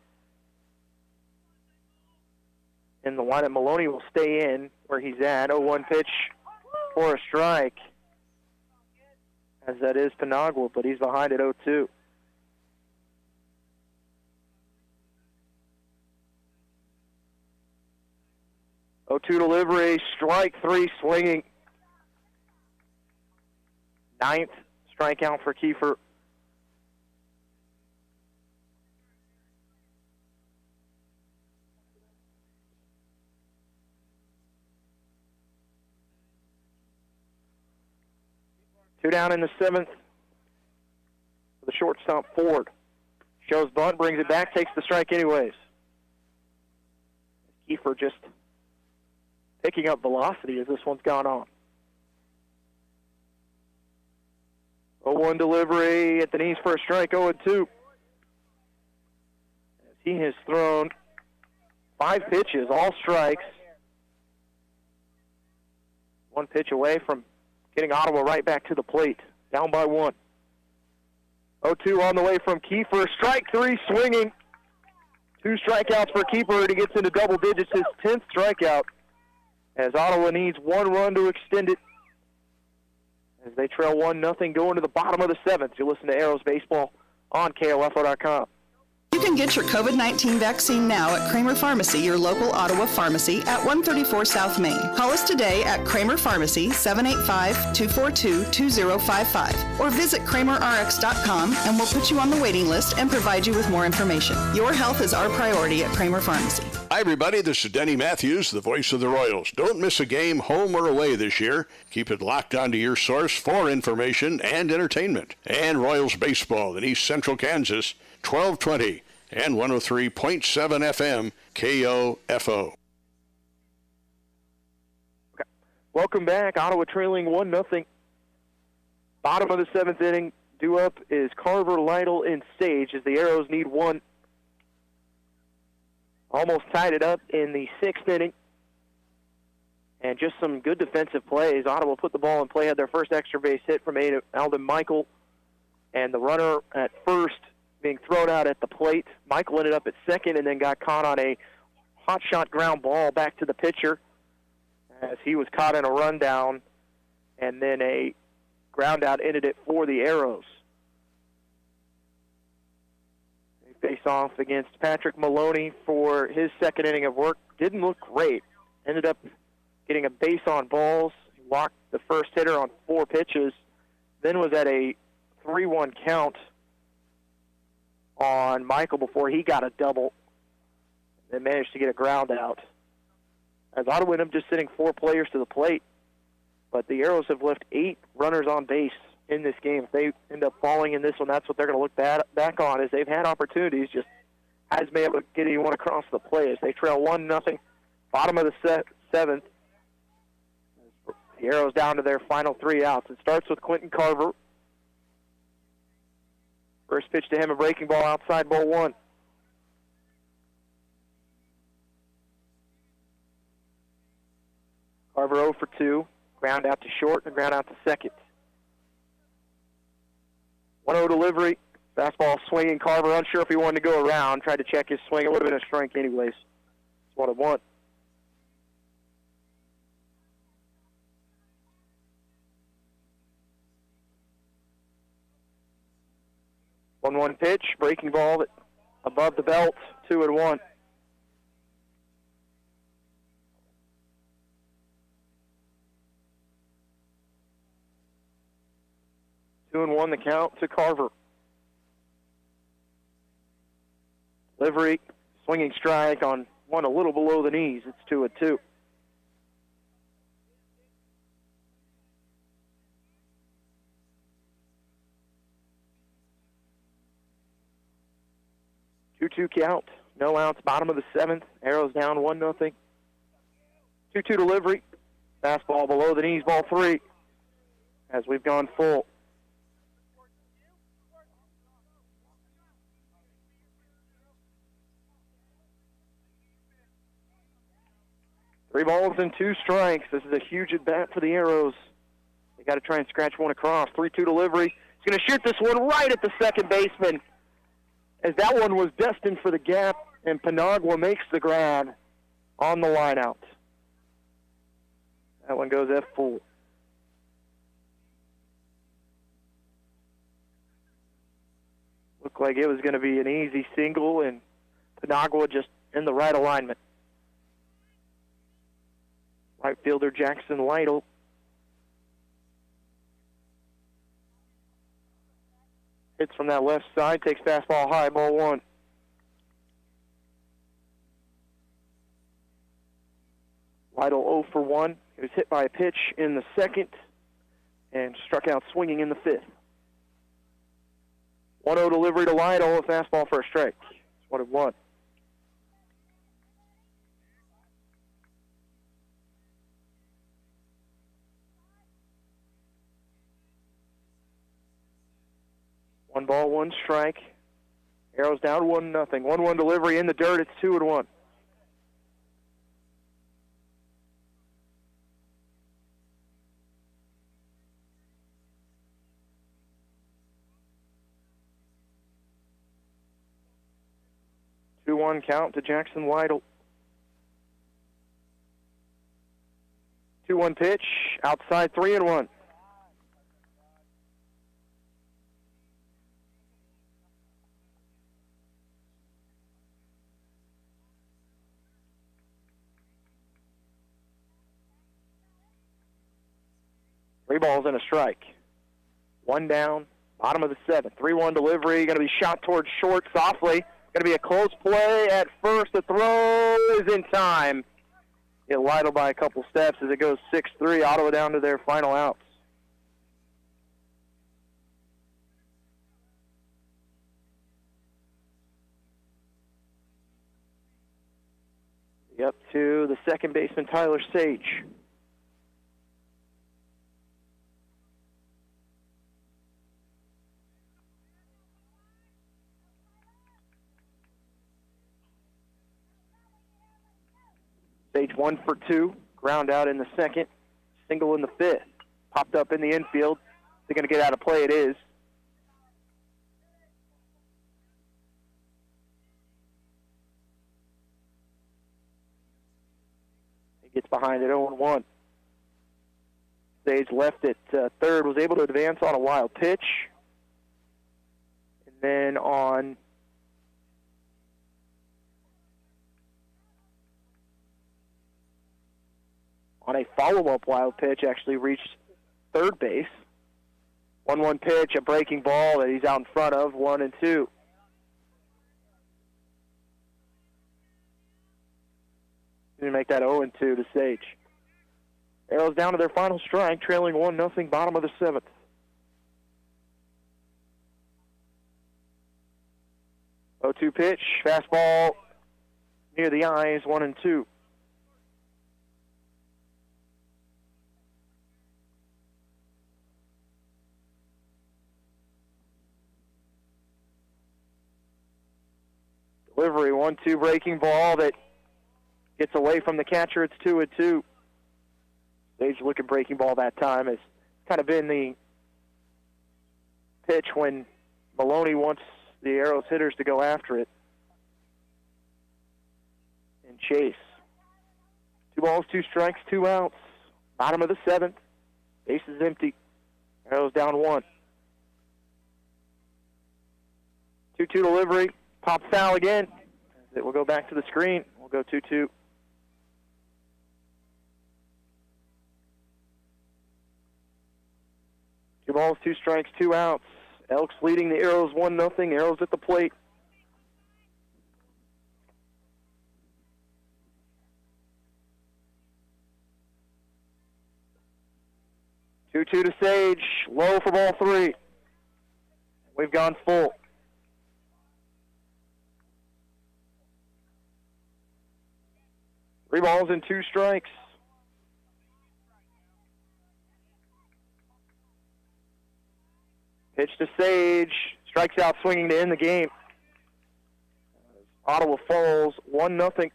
In the lineup, Maloney will stay in where he's at. 0-1 pitch for a strike. As that is Penagua, but he's behind at 0-2. Delivery, strike 3 swinging. 9th strikeout for Kiefer. Two down in the 7th. For the shortstop, Ford. Shows bunt, brings it back, takes the strike anyways. Kiefer just picking up velocity as this one's gone on. 0-1 delivery at the knees for a strike, 0-2. As he has thrown 5 pitches, all strikes. 1 pitch away from getting Ottawa right back to the plate, down by 1. 0-2 on the way from Kiefer. Strike three swinging. 2 strikeouts for Kiefer, and he gets into double digits, his 10th strikeout, as Ottawa needs 1 run to extend it, as they trail 1-0 going to the bottom of the 7th. You listen to Arrows Baseball on KOFO.com. You can get your COVID-19 vaccine now at Kramer Pharmacy, your local Ottawa pharmacy at 134 South Main. Call us today at Kramer Pharmacy, 785-242-2055, or visit KramerRx.com and we'll put you on the waiting list and provide you with more information. Your health is our priority at Kramer Pharmacy. Hi, everybody. This is Denny Matthews, the voice of the Royals. Don't miss a game home or away this year. Keep it locked onto your source for information and entertainment. And Royals baseball in East Central Kansas, 1220 and 103.7 FM KOFO. Okay. Welcome back. Ottawa trailing 1-0. Bottom of the 7th inning. Due up is Carver, Lytle, and Sage as the Arrows need 1. Almost tied it up in the 6th inning. And just some good defensive plays. Ottawa put the ball in play, had their first extra base hit from Alden Michael. And the runner at first being thrown out at the plate. Michael ended up at second and then got caught on a hot shot ground ball back to the pitcher as he was caught in a rundown. And then a ground out ended it for the Arrows. Face off against Patrick Maloney for his second inning of work. Didn't look great. Ended up getting a base on balls. Walked the first hitter on 4 pitches. Then was at a 3-1 count on Michael before he got a double. Then managed to get a ground out. As Ottawa ended up just sitting 4 players to the plate. But the Arrows have left 8 runners on base in this game. If they end up falling in this one, that's what they're going to look back on, is they've had opportunities, just hasn't been able to get anyone across the plate as they trail 1-0, bottom of the 7th. The Arrows down to their final 3 outs. It starts with Quentin Carver. First pitch to him, a breaking ball outside, ball 1. Carver 0 for 2. Ground out to short and ground out to second. 1-0 delivery. Fastball swinging. Carver unsure if he wanted to go around. Tried to check his swing. It would have been a strike anyways. It's 1-1. One pitch. Breaking ball above the belt. 2-1. The count to Carver. Delivery, swinging strike on one a little below the knees. It's 2-2. Two count, no outs, bottom of the 7th. Arrows down 1-0. 2-2 delivery. Fastball below the knees, ball 3. As we've gone full. Three balls and 2 strikes. This is a huge at-bat for the Arrows. They got to try and scratch one across. 3-2 delivery. He's going to shoot this one right at the second baseman, as that one was destined for the gap, and Penagua makes the grab on the line out. That one goes F-full. Looked like it was going to be an easy single, and Penagua just in the right alignment. Right fielder Jackson Lytle. Hits from that left side, takes fastball high, ball 1. Lytle 0 for 1. He was hit by a pitch in the 2nd and struck out swinging in the 5th. 1-0 delivery to Lytle, a fastball for a strike. It's 1-1. One ball, 1 strike. Arrows down 1-0. 1-1 delivery in the dirt. It's 2-1. 2-1 count to Jackson Lytle. 2-1 pitch, outside 3-1. Three balls and a strike. One down, bottom of the seventh. 3-1 delivery, going to be shot towards short softly. Going to be a close play at first. The throw is in time. It Lytle by a couple steps as it goes 6-3. Ottawa down to their final outs. Up to the second baseman, Tyler Sage. Sage 1 for 2, ground out in the second, single in the fifth. Popped up in the infield. They're going to get out of play. It is. He gets behind it 0-1. Sage left it third, was able to advance on a wild pitch. And then on a follow-up wild pitch, actually reached third base. 1-1 pitch, a breaking ball that he's out in front of, 1-2. Going to make that 0-2 to Sage. Arrows down to their final strike, trailing 1-0, bottom of the seventh. Oh, 2 pitch, fastball near the eyes, 1-2. Delivery, 1-2 breaking ball that gets away from the catcher. It's 2-2. Sage looking breaking ball that time. Has kind of been the pitch when Maloney wants the Arrows hitters to go after it and chase. 2 balls, 2 strikes, 2 outs. Bottom of the seventh. Base is empty. Arrows down 1. 2-2 delivery. Pop foul again. It will go back to the screen. We'll go 2-2. Two balls, 2 strikes, 2 outs. Elks leading the Arrows 1-0. Arrows at the plate. Two-two to Sage. Low for ball 3. We've gone full. Three balls and 2 strikes. Pitch to Sage. Strikes out swinging to end the game. Ottawa falls 1-0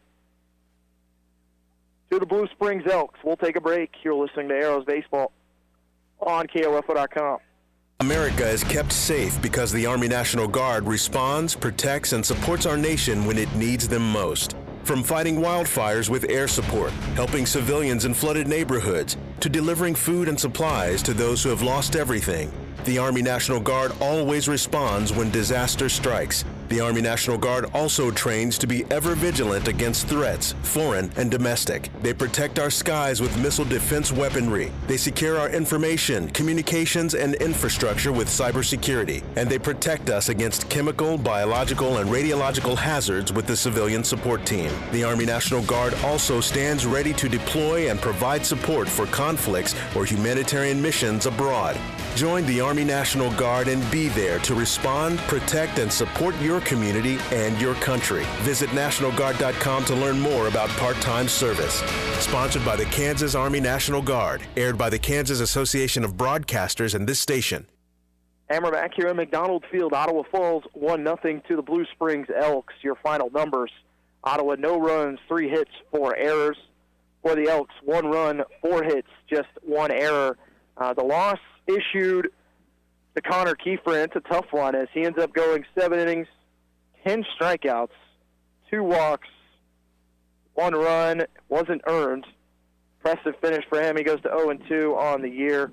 to the Blue Springs Elks. We'll take a break. You're listening to Arrows Baseball on KOFO.com. America is kept safe because the Army National Guard responds, protects, and supports our nation when it needs them most. From fighting wildfires with air support, helping civilians in flooded neighborhoods, to delivering food and supplies to those who have lost everything, the Army National Guard always responds when disaster strikes. The Army National Guard also trains to be ever vigilant against threats, foreign and domestic. They protect our skies with missile defense weaponry. They secure our information, communications, and infrastructure with cybersecurity. And they protect us against chemical, biological, and radiological hazards with the civilian support team. The Army National Guard also stands ready to deploy and provide support for conflicts or humanitarian missions abroad. Join the Army National Guard and be there to respond, protect, and support your community and your country. Visit NationalGuard.com to learn more about part-time service. Sponsored by the Kansas Army National Guard. Aired by the Kansas Association of Broadcasters and this station. And we're back here at McDonald Field. Ottawa falls 1-0 to the Blue Springs Elks. Your final numbers. Ottawa, no runs, 3 hits, 4 errors. For the Elks, 1 run, 4 hits, just 1 error. The loss issued to Connor Kiefer, and it's a tough one as he ends up going 7 innings, 10 strikeouts, 2 walks, 1 run, wasn't earned. Impressive finish for him. He goes to 0-2 on the year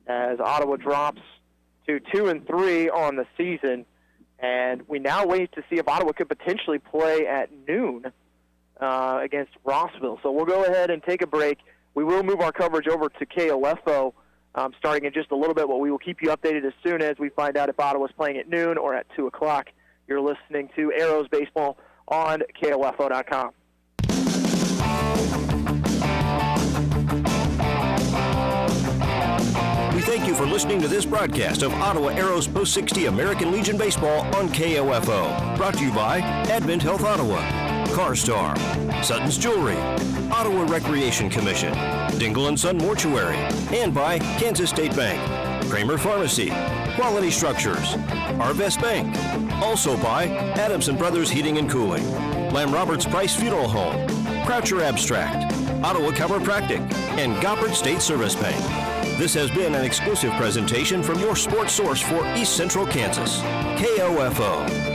as Ottawa drops to 2-3 on the season. And we now wait to see if Ottawa could potentially play at noon against Rossville. So we'll go ahead and take a break. We will move our coverage over to KOFO starting in just a little bit, but we will keep you updated as soon as we find out if Ottawa's playing at noon or at 2 o'clock. You're listening to Arrows Baseball on KOFO.com. We thank you for listening to this broadcast of Ottawa Arrows Post 60 American Legion Baseball on KOFO. Brought to you by Advent Health Ottawa, CarStar, Sutton's Jewelry, Ottawa Recreation Commission, Dingle & Son Mortuary, and by Kansas State Bank, Kramer Pharmacy, Quality Structures, Arvest Bank. Also by Adamson Brothers Heating and Cooling, Lamb Roberts Price Funeral Home, Croucher Abstract, Ottawa Chiropractic, and Goppert State Service Bank. This has been an exclusive presentation from your sports source for East Central Kansas, KOFO.